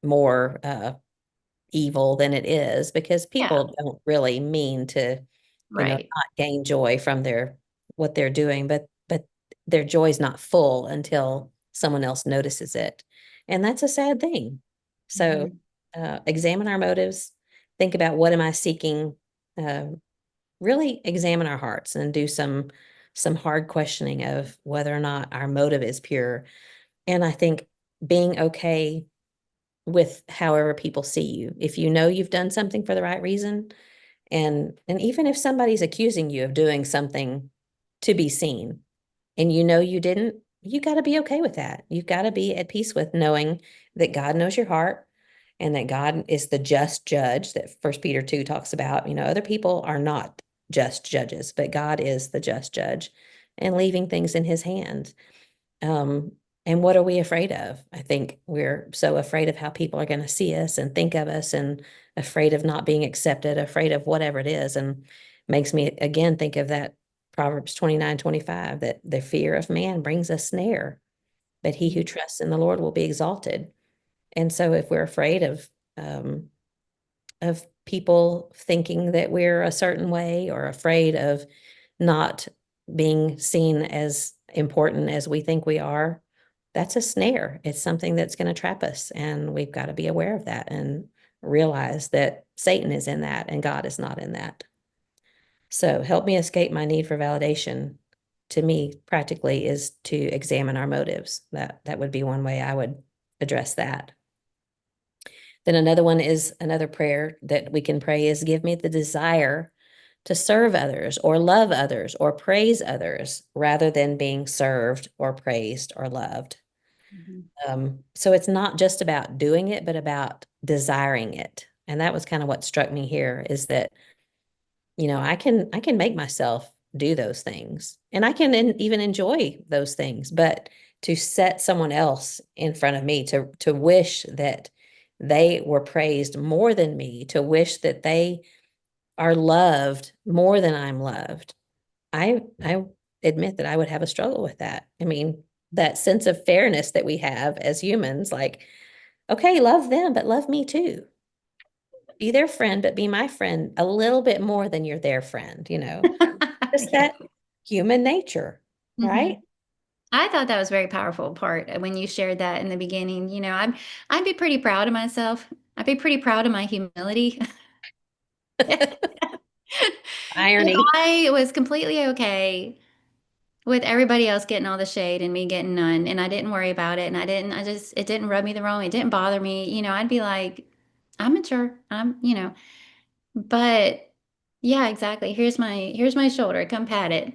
more evil than it is, because Yeah, people don't really mean to, right. not gain joy from their what they're doing, but their joy is not full until someone else notices it. And that's a sad thing. So Mhm. examine our motives, think about, what am I seeking? Uh, Really examine our hearts and do some hard questioning of whether or not our motive is pure. And I think being okay with however people see you. If you know you've done something for the right reason, and even if somebody's accusing you of doing something to be seen, and you didn't, you got to be okay with that. You've got to be at peace with knowing that God knows your heart, and that God is the just judge that First Peter 2 talks about. Other people are not just judges, but God is the just judge, and leaving things in his hands. Um, and what are we afraid of? I think we're so afraid of how people are going to see us and think of us, and afraid of not being accepted, afraid of whatever it is. And makes me again think of that Proverbs 29:25, that the fear of man brings a snare, but he who trusts in the Lord will be exalted. And so if we're afraid of people thinking that we're a certain way, or afraid of not being seen as important as we think we are, that's a snare. It's something that's going to trap us. And we've got to be aware of that and realize that Satan is in that and God is not in that. So help me escape my need for validation, to me, practically, is to examine our motives. That would be one way I would address that. Then another one is, another prayer that we can pray is, give me the desire to serve others or love others or praise others, rather than being served or praised or loved. Mhm. So it's not just about doing it, but about desiring it. And that was kind of what struck me here, is that, I can make myself do those things, and I can even enjoy those things, but to set someone else in front of me, to wish that they were praised more than me, to wish that they are loved more than I'm loved. I admit that I would have a struggle with that. I mean, that sense of fairness that we have as humans, like, okay, love them, but love me too. Be their friend, but be my friend a little bit more than you're their friend. Just Yeah. that human nature, right? Mhm. I thought that was a very powerful part when you shared that in the beginning. I'd be pretty proud of myself. I'd be pretty proud of my humility. If Irony. I was completely okay with everybody else getting all the shade and me getting none, and I didn't worry about it, and it didn't rub me the wrong way, it didn't bother me, I'd be like, I'm mature. But yeah, exactly. Here's my shoulder. Come pat it.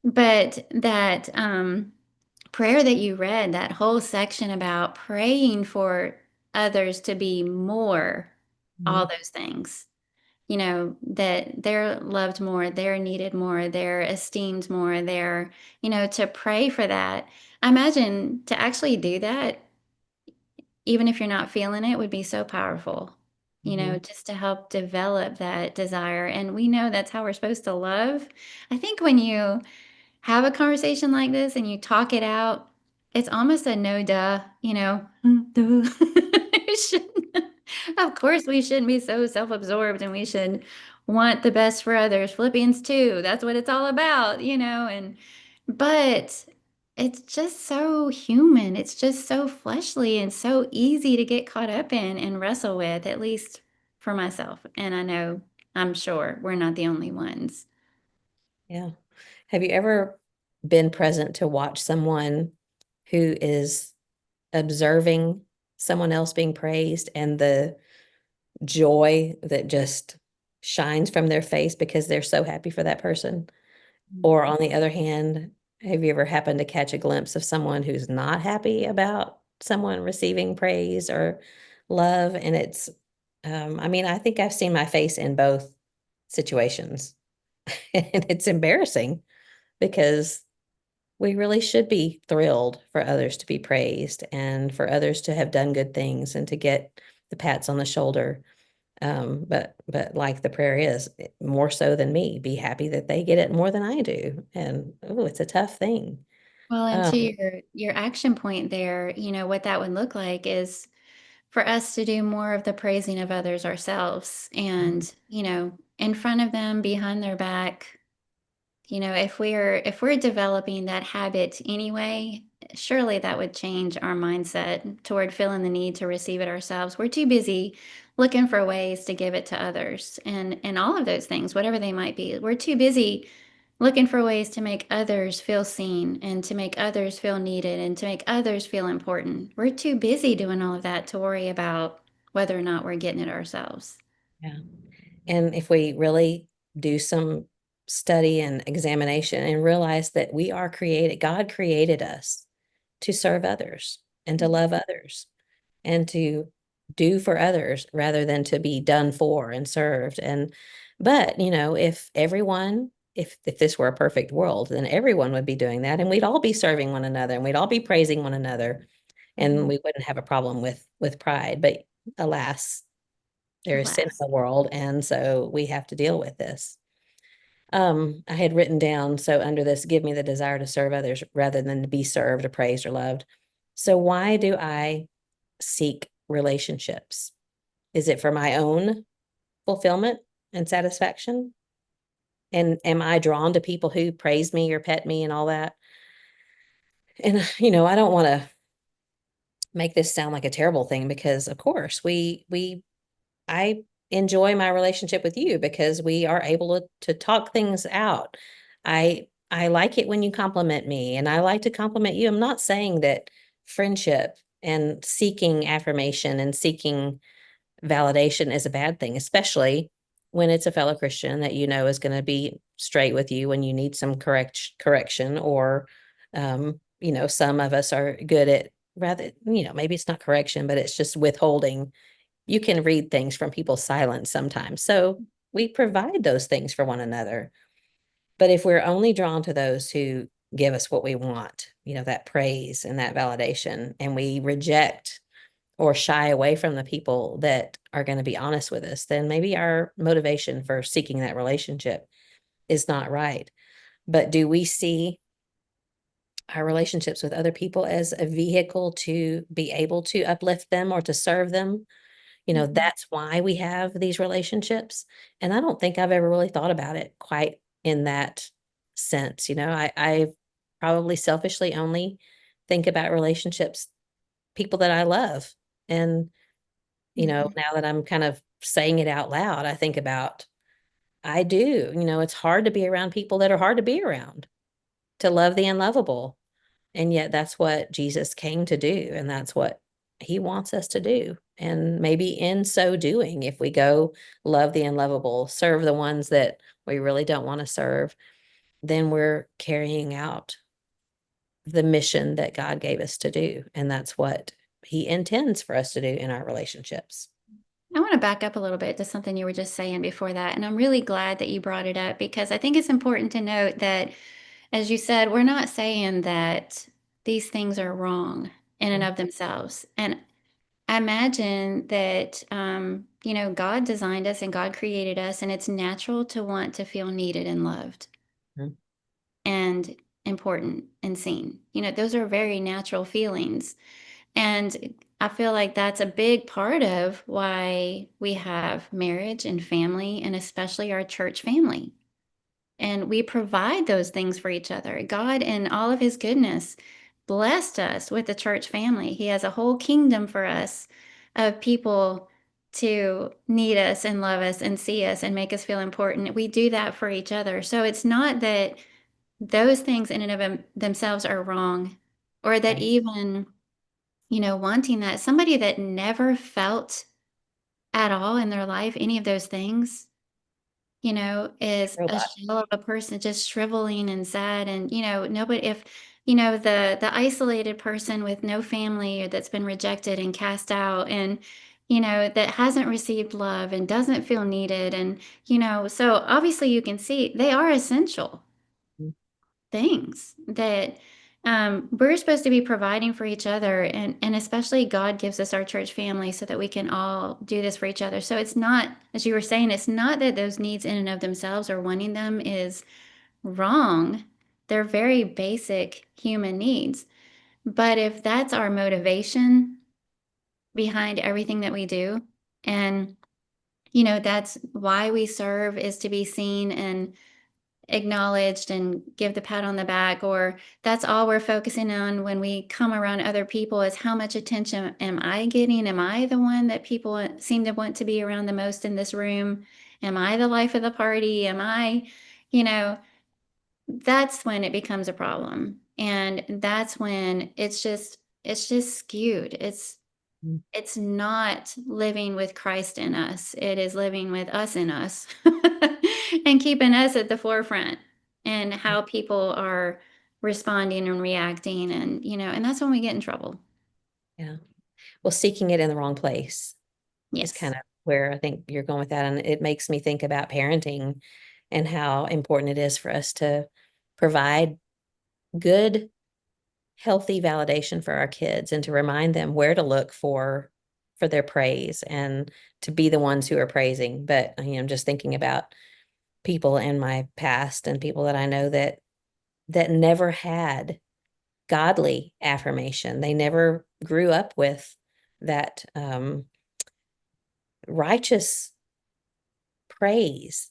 But that prayer that you read, that whole section about praying for others to be more, all Mhm. those things, that they're loved more, they're needed more, they're esteemed more, to pray for that. I imagine to actually do that, even if you're not feeling it, would be so powerful, Mhm. just to help develop that desire. And we know that's how we're supposed to love. I think when you have a conversation like this and you talk it out, it's almost a no duh, duh. We shouldn't- of course, we shouldn't be so self absorbed and we should want the best for others. Philippians 2, that's what it's all about, but it's just so human. It's just so fleshly and so easy to get caught up in and wrestle with, at least for myself. And I know, I'm sure we're not the only ones. Yeah. Have you ever been present to watch someone who is observing someone else being praised and the joy that just shines from their face because they're so happy for that person? Or on the other hand, have you ever happened to catch a glimpse of someone who's not happy about someone receiving praise or love? And I mean, I think I've seen my face in both situations, and it's embarrassing because we really should be thrilled for others to be praised and for others to have done good things and to get the pats on the shoulder. But like the prayer is, more so than me, be happy that they get it more than I do. And oh, it's a tough thing. Well, and to Um, your action point there, what that would look like is for us to do more of the praising of others ourselves and, in front of them, behind their back. If we're developing that habit anyway, surely that would change our mindset toward feeling the need to receive it ourselves. We're too busy looking for ways to give it to others and all of those things, whatever they might be. We're too busy looking for ways to make others feel seen and to make others feel needed and to make others feel important. We're too busy doing all of that to worry about whether or not we're getting it ourselves. yeah. And if we really do some study and examination and realize that we are created, God created us to serve others and to love others and to do for others rather than to be done for and served. And but if everyone, if this were a perfect world, then everyone would be doing that and we'd all be serving one another and we'd all be praising one another and Mhm. we wouldn't have a problem with pride. But alas, there is sin in Alas. the world, and so we have to deal with this. I had written down, so under this, give me the desire to serve others rather than to be served or praised or loved. So why do I seek relationships? Is it for my own fulfillment and satisfaction? And am I drawn to people who praise me or pet me and all that? And I don't want to make this sound like a terrible thing because of course I enjoy my relationship with you because we are able to talk things out. I like it when you compliment me and I like to compliment you. I'm not saying that friendship and seeking affirmation and seeking validation is a bad thing, especially when it's a fellow Christian that is going to be straight with you when you need some correction or some of us are good at rather, maybe it's not correction, but it's just withholding. You can read things from people's silence sometimes. So we provide those things for one another. But if we're only drawn to those who give us what we want, that praise and that validation, and we reject or shy away from the people that are going to be honest with us, then maybe our motivation for seeking that relationship is not right. But do we see our relationships with other people as a vehicle to be able to uplift them or to serve them? Mhm. That's why we have these relationships. And I don't think I've ever really thought about it quite in that sense. I probably selfishly only think about relationships, people that I love. And, Mhm. now that I'm kind of saying it out loud, I think about, I do, it's hard to be around people that are hard to be around, to love the unlovable. And yet that's what Jesus came to do, and that's what he wants us to do. And maybe in so doing, if we go love the unlovable, serve the ones that we really don't want to serve, then we're carrying out the mission that God gave us to do. And that's what he intends for us to do in our relationships. I want to back up a little bit to something you were just saying before that. And I'm really glad that you brought it up because I think it's important to note that, as you said, we're not saying that these things are wrong in and of themselves. And I imagine that, God designed us and God created us, and it's natural to want to feel needed and loved Mhm. and important and seen. Those are very natural feelings. And I feel like that's a big part of why we have marriage and family, and especially our church family. and we provide those things for each other. God, in all of his goodness, blessed us with the church family. He has a whole kingdom for us of people to need us and love us and see us and make us feel important. We do that for each other. So it's not that those things in and of themselves are wrong, or that Right. even, wanting that, somebody that never felt at all in their life any of those things, is a Robot. shell of a person just shriveling and sad. And, nobody, if, the isolated person with no family or that's been rejected and cast out and, that hasn't received love and doesn't feel needed. And, so obviously you can see they are essential things that we're supposed to be providing for each other, and especially God gives us our church family so that we can all do this for each other. So it's not, as you were saying, it's not that those needs in and of themselves or wanting them is wrong. They're very basic human needs. But if that's our motivation behind everything that we do, and that's why we serve, is to be seen and acknowledged and give the pat on the back, or that's all we're focusing on when we come around other people, is how much attention am I getting? Am I the one that people seem to want to be around the most in this room? Am I the life of the party? Am I, you know, that's when it becomes a problem. And that's when it's just skewed. Mhm. It's not living with Christ in us. It is living with us in us and keeping us at the forefront and how people are responding and reacting. And that's when we get in trouble. Yeah. Well, seeking it in the wrong place is Yes. kind of where I think you're going with that. And it makes me think about parenting and how important it is for us to provide good, healthy validation for our kids and to remind them where to look for their praise and to be the ones who are praising. But I'm just thinking about people in my past and people that I know that never had godly affirmation. They never grew up with that righteous praise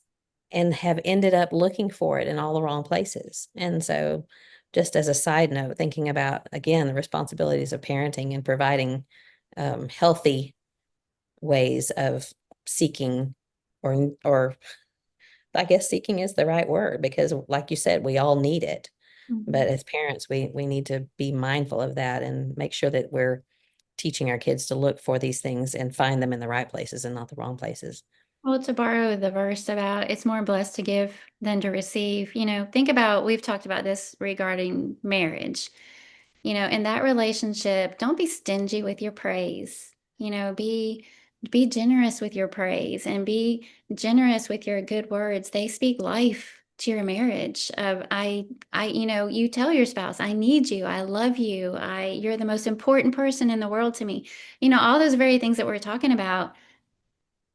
and have ended up looking for it in all the wrong places. And so, just as a side note, thinking about again the responsibilities of parenting and providing healthy ways of seeking, or I guess seeking is the right word because, like you said, we all need it. But Mhm. as parents, we need to be mindful of that and make sure that we're teaching our kids to look for these things and find them in the right places and not the wrong places. Well, to borrow the verse about it's more blessed to give than to receive, think about, we've talked about this regarding marriage. In that relationship, don't be stingy with your praise. Be generous with your praise and be generous with your good words. They speak life to your marriage. Of you tell your spouse, I need you, I love you, you're the most important person in the world to me. All those very things that we're talking about.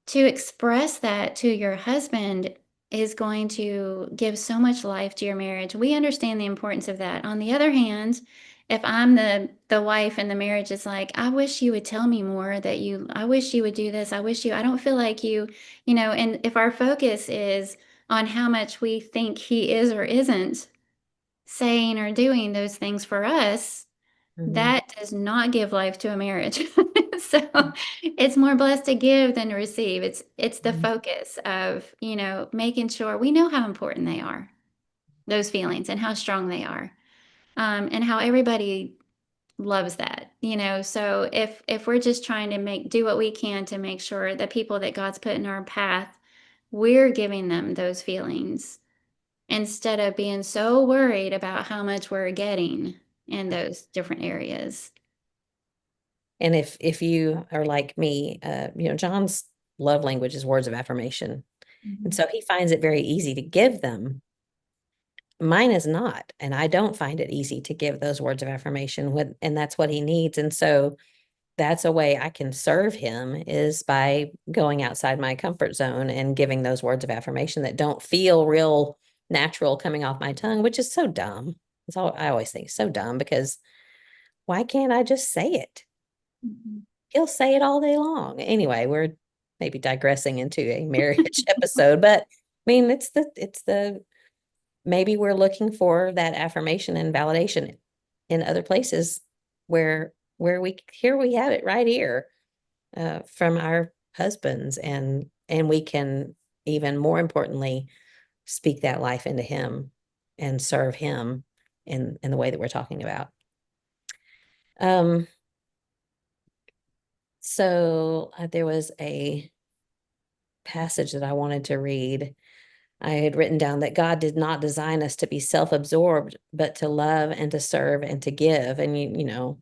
To express that to your husband is going to give so much life to your marriage. We understand the importance of that. On the other hand, if I'm the wife and the marriage is like, I wish you would tell me more, I wish you would do this. I don't feel like and if our focus is on how much we think he is or isn't saying or doing those things for us, Mhm. that does not give life to a marriage. So it's more blessed to give than to receive. It's the Mhm. focus of, making sure we know how important they are, those feelings, and how strong they are. And how everybody loves that, So if we're just trying to do what we can to make sure the people that God's put in our path, we're giving them those feelings instead of being so worried about how much we're getting in those different areas. And if you are like me, John's love language is words of affirmation. And Mhm. so he finds it very easy to give them. Mine is not, and I don't find it easy to give those words of affirmation with, and that's what he needs. And so that's a way I can serve him is by going outside my comfort zone and giving those words of affirmation that don't feel real natural coming off my tongue, which is so dumb. It's all I always think so dumb because why can't I just say it? Mhm. He'll say it all day long. Anyway, we're maybe digressing into a marriage episode, but I mean, it's the maybe we're looking for that affirmation and validation in other places where we have it right here from our husbands, and we can even more importantly speak that life into him and serve him in the way that we're talking about. Um, there was a passage that I wanted to read. I had written down that God did not design us to be self-absorbed, but to love and to serve and to give. And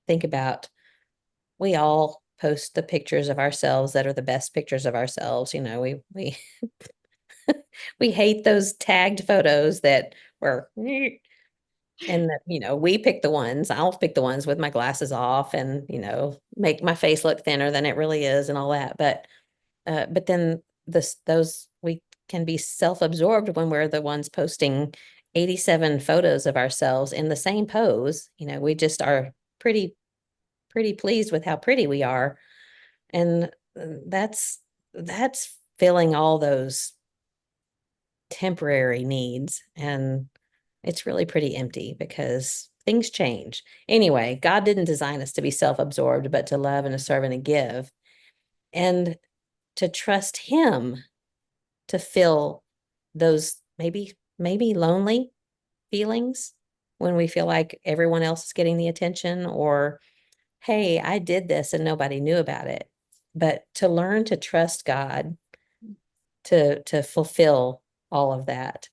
think about, we all post the pictures of ourselves that are the best pictures of ourselves. We we hate those tagged photos that were and that, we pick the ones. I'll pick the ones with my glasses off and, make my face look thinner than it really is and all that. But then those we can be self-absorbed when we're the ones posting 87 photos of ourselves in the same pose. We just are pretty pleased with how pretty we are. And that's filling all those temporary needs. And it's really pretty empty because things change. Anyway, God didn't design us to be self-absorbed, but to love and to serve and to give. And to trust him to fill those maybe lonely feelings when we feel like everyone else is getting the attention, or hey, I did this and nobody knew about it. But to learn to trust God to fulfill all of that.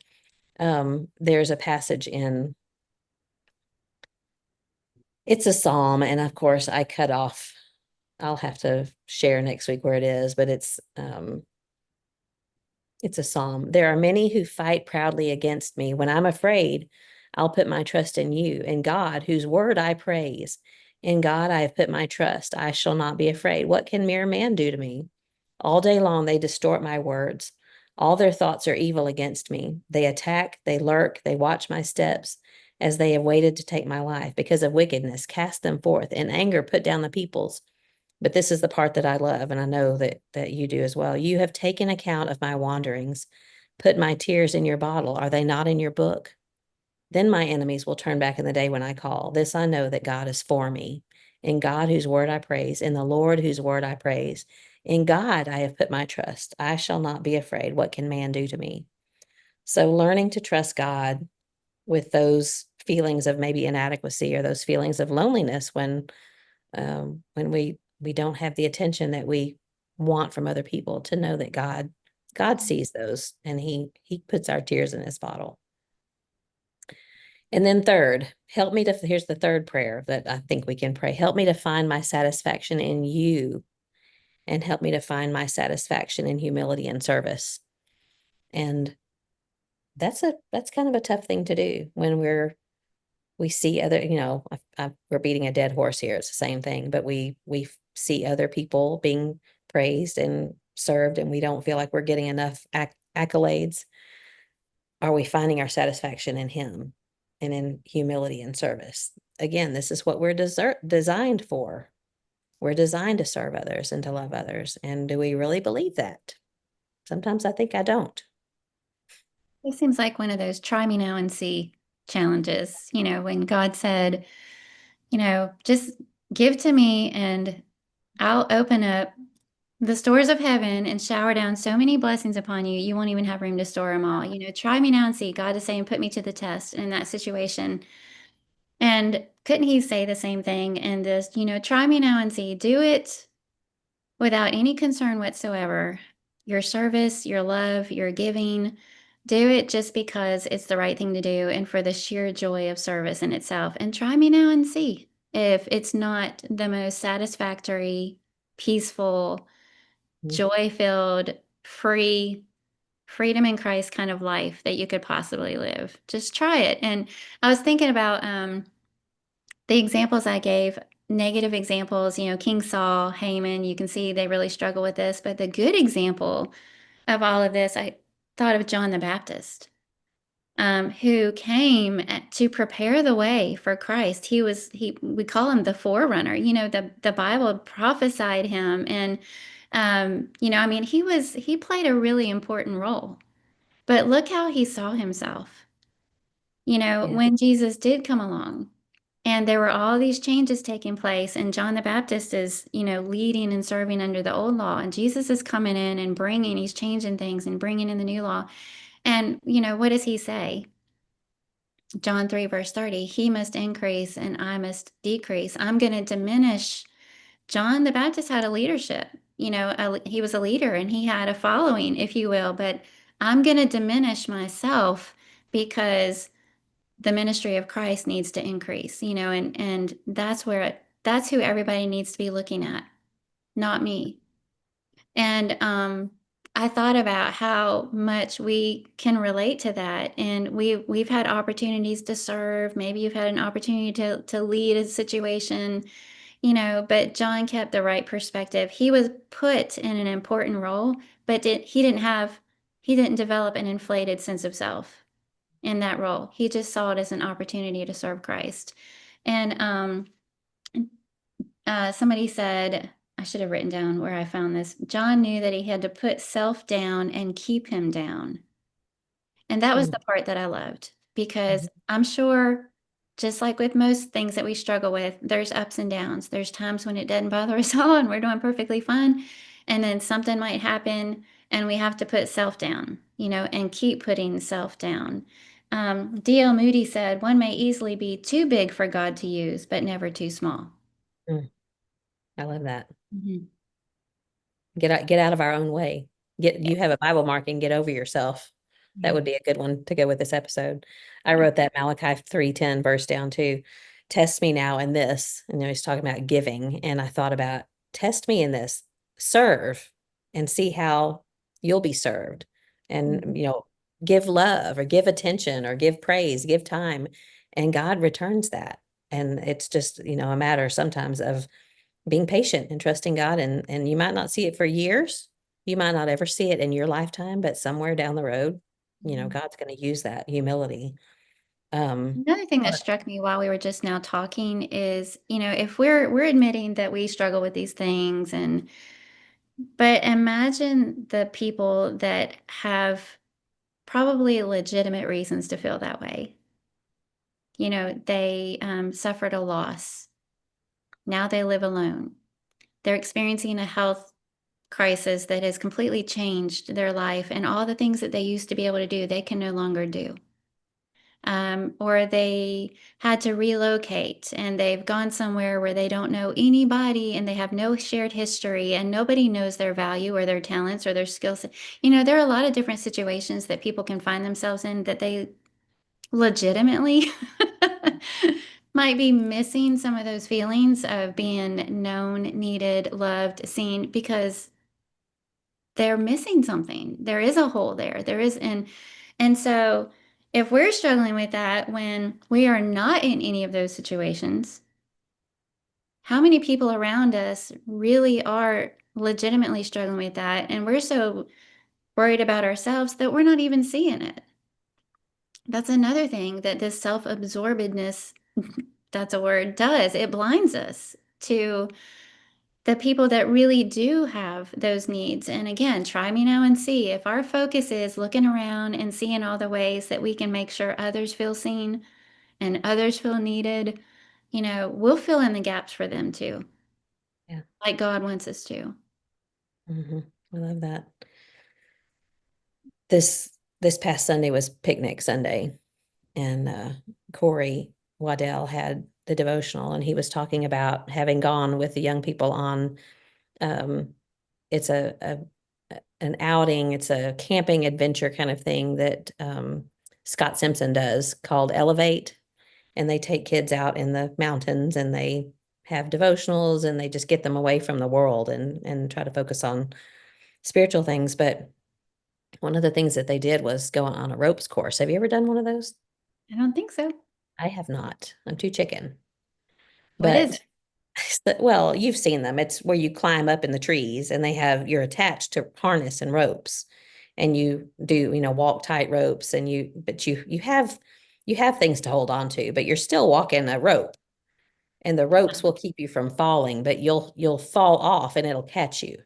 There's a passage in, it's a psalm, and of course I cut off, I'll have to share next week where it is, but it's a psalm. There are many who fight proudly against me. When I'm afraid, I'll put my trust in you, in God, whose word I praise. In God I have put my trust. I shall not be afraid. What can mere man do to me? All day long they distort my words. All their thoughts are evil against me. They attack, they lurk, they watch my steps as they have waited to take my life. Because of wickedness, cast them forth. In anger, put down the peoples. But this is the part that I love, and I know that you do as well. You have taken account of my wanderings, put my tears in your bottle. Are they not in your book? Then my enemies will turn back in the day when I call. This I know, that God is for me. In God, whose word I praise, in the Lord, whose word I praise. In God, I have put my trust. I shall not be afraid. What can man do to me? So, learning to trust God with those feelings of maybe inadequacy or those feelings of loneliness when we don't have the attention that we want from other people, to know that God sees those, and he puts our tears in his bottle. And then third, here's the third prayer that I think we can pray. Help me to find my satisfaction in you, and help me to find my satisfaction in humility and service. And that's kind of a tough thing to do when we see other, we're beating a dead horse here. It's the same thing, but we see other people being praised and served, and we don't feel like we're getting enough accolades. Are we finding our satisfaction in him and in humility and service? Again, this is what we're designed for. We're designed to serve others and to love others. And do we really believe that? Sometimes I think I don't. It seems like one of those try me now and see challenges, when God said, just give to me and I'll open up the stores of heaven and shower down so many blessings upon you, you won't even have room to store them all. Try me now and see. God is saying, put me to the test in that situation. And couldn't he say the same thing and this, try me now and see, do it without any concern whatsoever. Your service, your love, your giving, do it just because it's the right thing to do and for the sheer joy of service in itself. And try me now and see if it's not the most satisfactory, peaceful, Mhm. joy-filled, free, freedom in Christ kind of life that you could possibly live. Just try it. And I was thinking about the examples I gave, negative examples, King Saul, Haman, you can see they really struggle with this. But the good example of all of this, I thought of John the Baptist, who came to prepare the way for Christ. We call him the forerunner. The Bible prophesied him, and I mean, he played a really important role. But look how he saw himself. Yeah. when Jesus did come along and there were all these changes taking place, and John the Baptist is, leading and serving under the old law, and Jesus is coming in and he's changing things and bringing in the new law. And, what does he say? John 3, verse 30, he must increase and I must decrease. I'm going to diminish. John the Baptist had a leadership, he was a leader and he had a following, if you will, but I'm going to diminish myself because the ministry of Christ needs to increase, and that's who everybody needs to be looking at, not me. And I thought about how much we can relate to that, and we've had opportunities to serve. Maybe you've had an opportunity to lead a situation, but John kept the right perspective. He was put in an important role, but he didn't develop an inflated sense of self in that role. He just saw it as an opportunity to serve Christ. And somebody said, I should have written down where I found this. John knew that he had to put self down and keep him down. And that was Mm. the part that I loved because Mhm. I'm sure, just like with most things that we struggle with, there's ups and downs. There's times when it doesn't bother us all and we're doing perfectly fine. And then something might happen and we have to put self down, and keep putting self down. D.L. Moody said, one may easily be too big for God to use, but never too small. Mm. I love that. Mhm. Get out of our own way. You have a Bible mark and get over yourself. That Yeah. would be a good one to go with this episode. I wrote that Malachi 3:10 verse down too. Test me now in this. And he's talking about giving. And I thought about test me in this, serve and see how you'll be served. And Mhm. give love or give attention or give praise, give time. And God returns that. And it's just, a matter sometimes of being patient and trusting God, and you might not see it for years. You might not ever see it in your lifetime, but somewhere down the road, Mhm. God's going to use that humility. Um, Another thing that struck me while we were just now talking is, if we're admitting that we struggle with these things, but imagine the people that have probably legitimate reasons to feel that way. They suffered a loss. Now they live alone. They're experiencing a health crisis that has completely changed their life, and all the things that they used to be able to do, they can no longer do. Or they had to relocate and they've gone somewhere where they don't know anybody and they have no shared history and nobody knows their value or their talents or their skills. There are a lot of different situations that people can find themselves in that they legitimately might be missing some of those feelings of being known, needed, loved, seen because they're missing something. There is a hole there. There is, and so if we're struggling with that when we are not in any of those situations, how many people around us really are legitimately struggling with that? And we're so worried about ourselves that we're not even seeing it. That's another thing that this self-absorbedness, that's a word, does. It blinds us to the people that really do have those needs. And again, try me now and see if our focus is looking around and seeing all the ways that we can make sure others feel seen and others feel needed, we'll fill in the gaps for them too, yeah. like God wants us to. Hmm. I love that. This past Sunday was picnic Sunday, and Corey Waddell had the devotional, and he was talking about having gone with the young people on. It's an outing. It's a camping adventure kind of thing that Scott Simpson does called Elevate, and they take kids out in the mountains and they have devotionals and they just get them away from the world and try to focus on spiritual things. But one of the things that they did was go on a ropes course. Have you ever done one of those? I don't think so. I have not. I'm too chicken. What is it? But well, you've seen them. It's where you climb up in the trees and you're attached to harness and ropes and you do, walk tight ropes and you have things to hold on to, but you're still walking a rope and the ropes will keep you from falling, but you'll fall off and it'll catch you.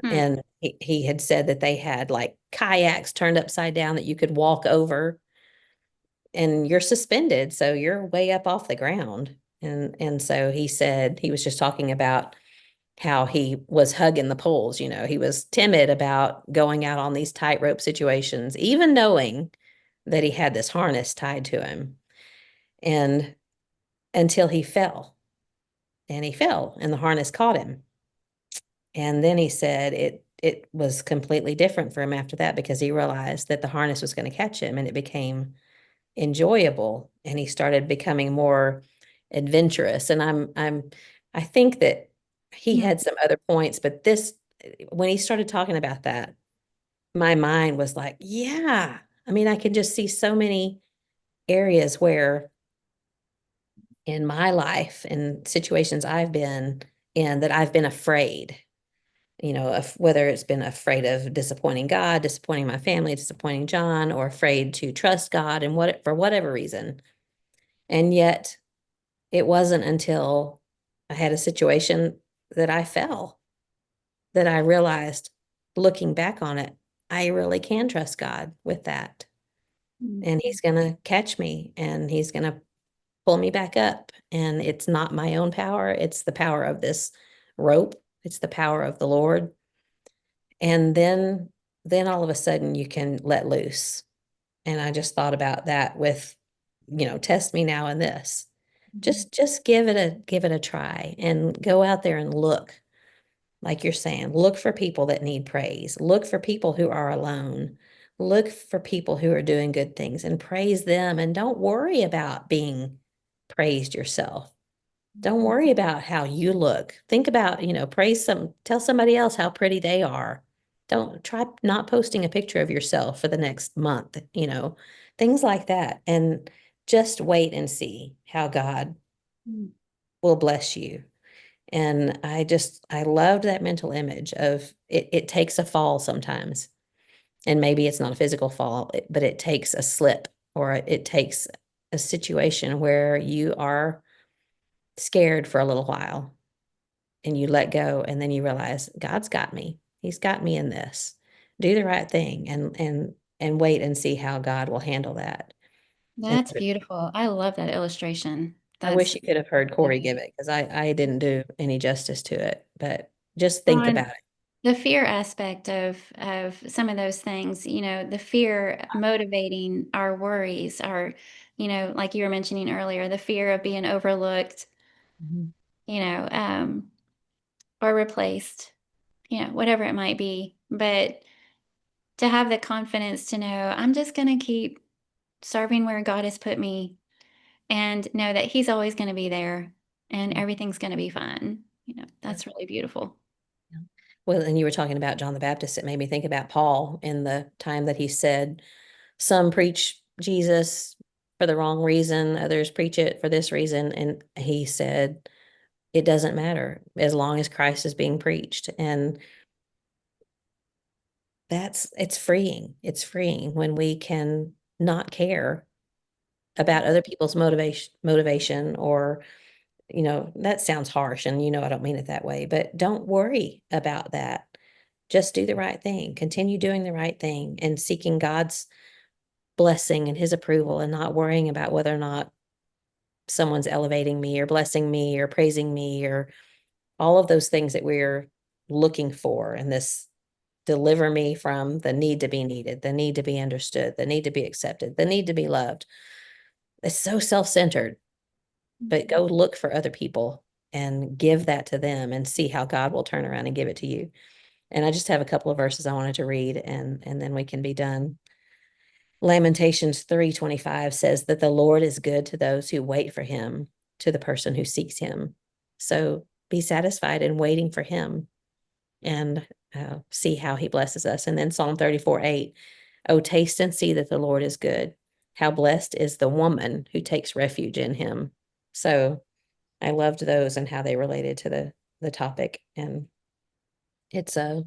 Hmm. And he had said that they had like kayaks turned upside down that you could walk over and you're suspended, so you're way up off the ground. And so he said he was just talking about how he was hugging the poles. He was timid about going out on these tightrope situations, even knowing that he had this harness tied to him. And until he fell, and he fell, and the harness caught him. And then he said it was completely different for him after that, because he realized that the harness was going to catch him, and it became enjoyable, and he started becoming more adventurous. And I think that he Mm, had some other points, but this, when he started talking about that, my mind was like, yeah. I mean, I can just see so many areas where in my life and situations I've been in that I've been afraid, of whether it's been afraid of disappointing God, disappointing my family, disappointing John, or afraid to trust God, and for whatever reason. And yet it wasn't until I had a situation that I fell that I realized, looking back on it, I really can trust God with that. mm, And he's going to catch me, and he's going to pull me back up. And it's not my own power, it's the power of this rope, it's the power of the Lord. And then all of a sudden you can let loose. And I just thought about that with, test me now in this. mhm, Just give it a try, and go out there and look. Like you're saying, look for people that need praise. Look for people who are alone. Look for people who are doing good things, and praise them. And don't worry about being praised yourself. Don't mhm, worry about how you look. Think about, tell somebody else how pretty they are. Don't try not posting a picture of yourself for the next month, things like that. And just wait and see how God mm. will bless you. And I loved that mental image of it takes a fall sometimes. And maybe it's not a physical fall, but it takes a slip, or it takes a situation where you are scared for a little while, and you let go, and then you realize God's got me. He's got me in this. Do the right thing, and wait and see how God will handle that. And That's beautiful. I love that illustration. I wish That's you could have heard Corey good. give it, because I didn't do any justice to it. But just think On about it. the fear aspect of some of those things, the fear motivating our worries, our, like you were mentioning earlier, the fear of being overlooked, Mhm. you know, or replaced, whatever it might be. But to have the confidence to know I'm just going to keep serving where God has put me and know that He's always going to be there and everything's going to be fine. Yeah. That's really beautiful. Yeah. Well, and you were talking about John the Baptist. It made me think about Paul, in the time that he said, some preach Jesus for the wrong reason, others preach it for this reason. And he said, it doesn't matter as long as Christ is being preached. And it's freeing. It's freeing when we can not care about other people's motivation, or, that sounds harsh, and I don't mean it that way, but don't worry about that. Just do the right thing. Continue doing the right thing, and seeking God's blessing and his approval, and not worrying about whether or not someone's elevating me or blessing me or praising me, or all of those things that we're looking for in this. Deliver me from the need to be needed, the need to be understood, the need to be accepted, the need to be loved. It's so self-centered, but Mhm. go look for other people and give that to them, and see how God will turn around and give it to you. And I just have a couple of verses I wanted to read, and then we can be done. Lamentations 3:25 says that the Lord is good to those who wait for him, to the person who seeks him. So be satisfied in waiting for him, and see how he blesses us. And then Psalm 34:8, oh, taste and see that the Lord is good. How blessed is the woman who takes refuge in him. So I loved those and how they related to the topic. And it's a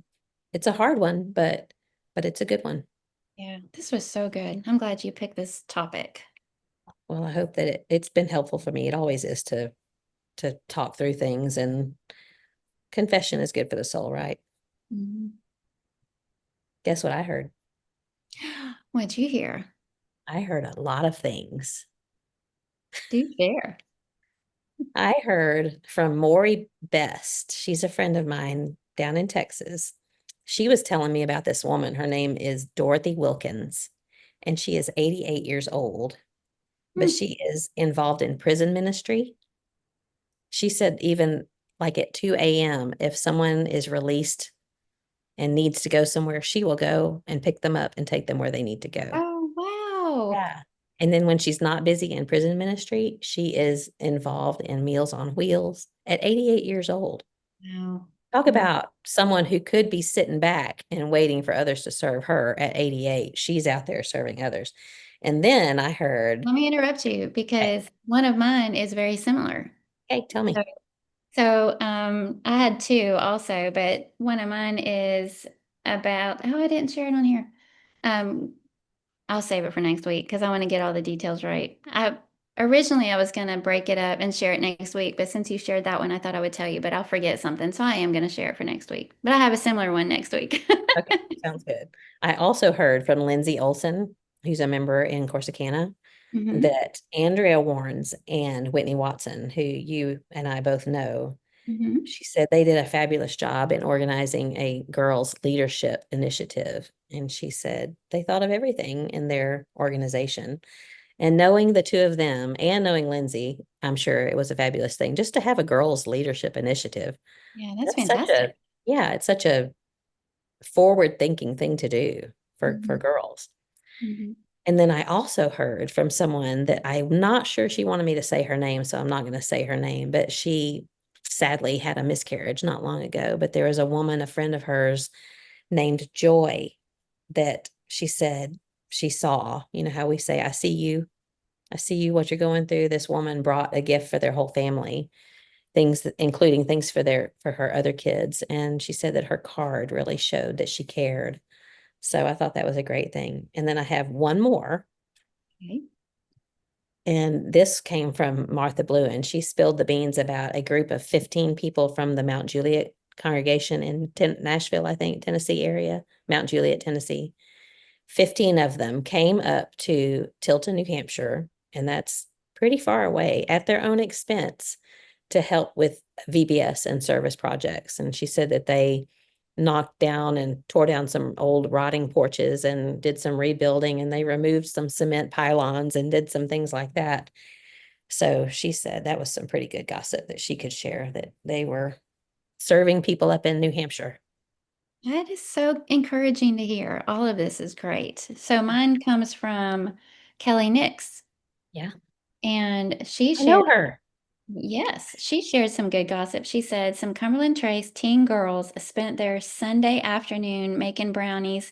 hard one, but it's a good one. Yeah, this was so good. I'm glad you picked this topic. Well, I hope that it's been helpful for me. It always is to talk through things, and confession is good for the soul, right? Mhm. Guess what I heard? What'd you hear? I heard a lot of things. Do share. I heard from Maury Best. She's a friend of mine down in Texas. She was telling me about this woman. Her name is Dorothy Wilkins, and she is 88 years old, but Hmm. she is involved in prison ministry. She said, even like at 2 a.m., if someone is released and needs to go somewhere, she will go and pick them up and take them where they need to go. Oh, wow. Yeah. And then when she's not busy in prison ministry, she is involved in Meals on Wheels at 88 years old. Wow. Talk Wow. about someone who could be sitting back and waiting for others to serve her at 88. She's out there serving others. And then I heard, Let me interrupt you hey, because one of mine is very similar. hey, tell So, me. I had two also, but one of mine is about, oh, I didn't share it on here. Um, I'll save it for next week because I want to get all the details right. Originally I was going to break it up and share it next week, but since you shared that one, I thought I would tell you, but I'll forget something. So I am going to share it for next week. But I have a similar one next week. Okay, sounds good. I also heard from Lindsay Olson, who's a member in Corsicana, Hmm. that Andrea Warrens and Whitney Watson, who you and I both know, Hmm. she said they did a fabulous job in organizing a girls' leadership initiative. And she said they thought of everything in their organization. And knowing the two of them and knowing Lindsay, I'm sure it was a fabulous thing just to have a girls' leadership initiative. Yeah, that's That's such a, fantastic. yeah, it's such a forward thinking thing to do for Hmm. girls. Hmm. And then I also heard from someone that I'm not sure she wanted me to say her name, so I'm not going to say her name, but she sadly had a miscarriage not long ago. But there was a woman, a friend of hers named Joy, that she said she saw, you know, how we say, I see you, what you're going through. This woman brought a gift for their whole family, things that, including things for for her other kids. And she said that her card really showed that she cared. So I thought that was a great thing. And then I have one more. Okay. And this came from Martha Blue, and she spilled the beans about a group of 15 people from the Mount Juliet congregation in Nashville, I think, Tennessee area, Mount Juliet, Tennessee. 15 of them came up to Tilton, New Hampshire, and that's pretty far away at their own expense to help with VBS and service projects. And she said that they knocked down and tore down some old rotting porches and did some rebuilding, and they removed some cement pylons and did some things like that. So she said that was some pretty good gossip that she could share, that they were serving people up in New Hampshire. That is so encouraging to hear. All of this is great. So mine comes from Kelly Nix, Yeah, and she I know shared, her. yes, she shared some good gossip. She said some Cumberland Trace teen girls spent their Sunday afternoon making brownies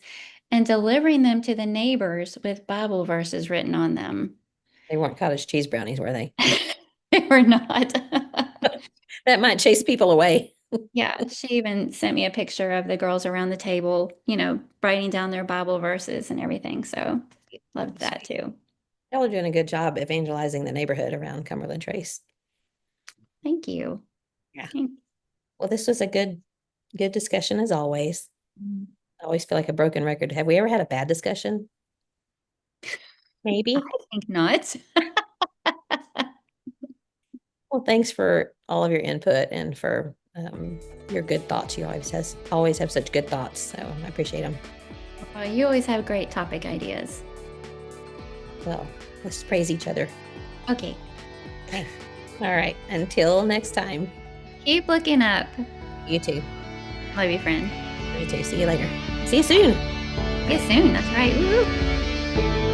and delivering them to the neighbors with Bible verses written on them. They weren't cottage cheese brownies, were they? They were not. That might chase people away. Yeah, she even sent me a picture of the girls around the table, writing down their Bible verses and everything. So loved that Sweet. too. Y'all are doing a good job evangelizing the neighborhood around Cumberland Trace. Thank you. Yeah. Thank Well, this was a good discussion as always. you. I always feel like a broken record. Have we ever had a bad discussion? I Maybe. think not. Well, thanks for all of your input and for your good thoughts. You always have such good thoughts, so I appreciate them. Well, you always have great topic ideas. Well, let's praise each other. Okay. Okay. All right. Until next time. Keep looking up. You too. Love you, friend. You too. See you later. See you soon. See you soon. That's right. Woo-hoo.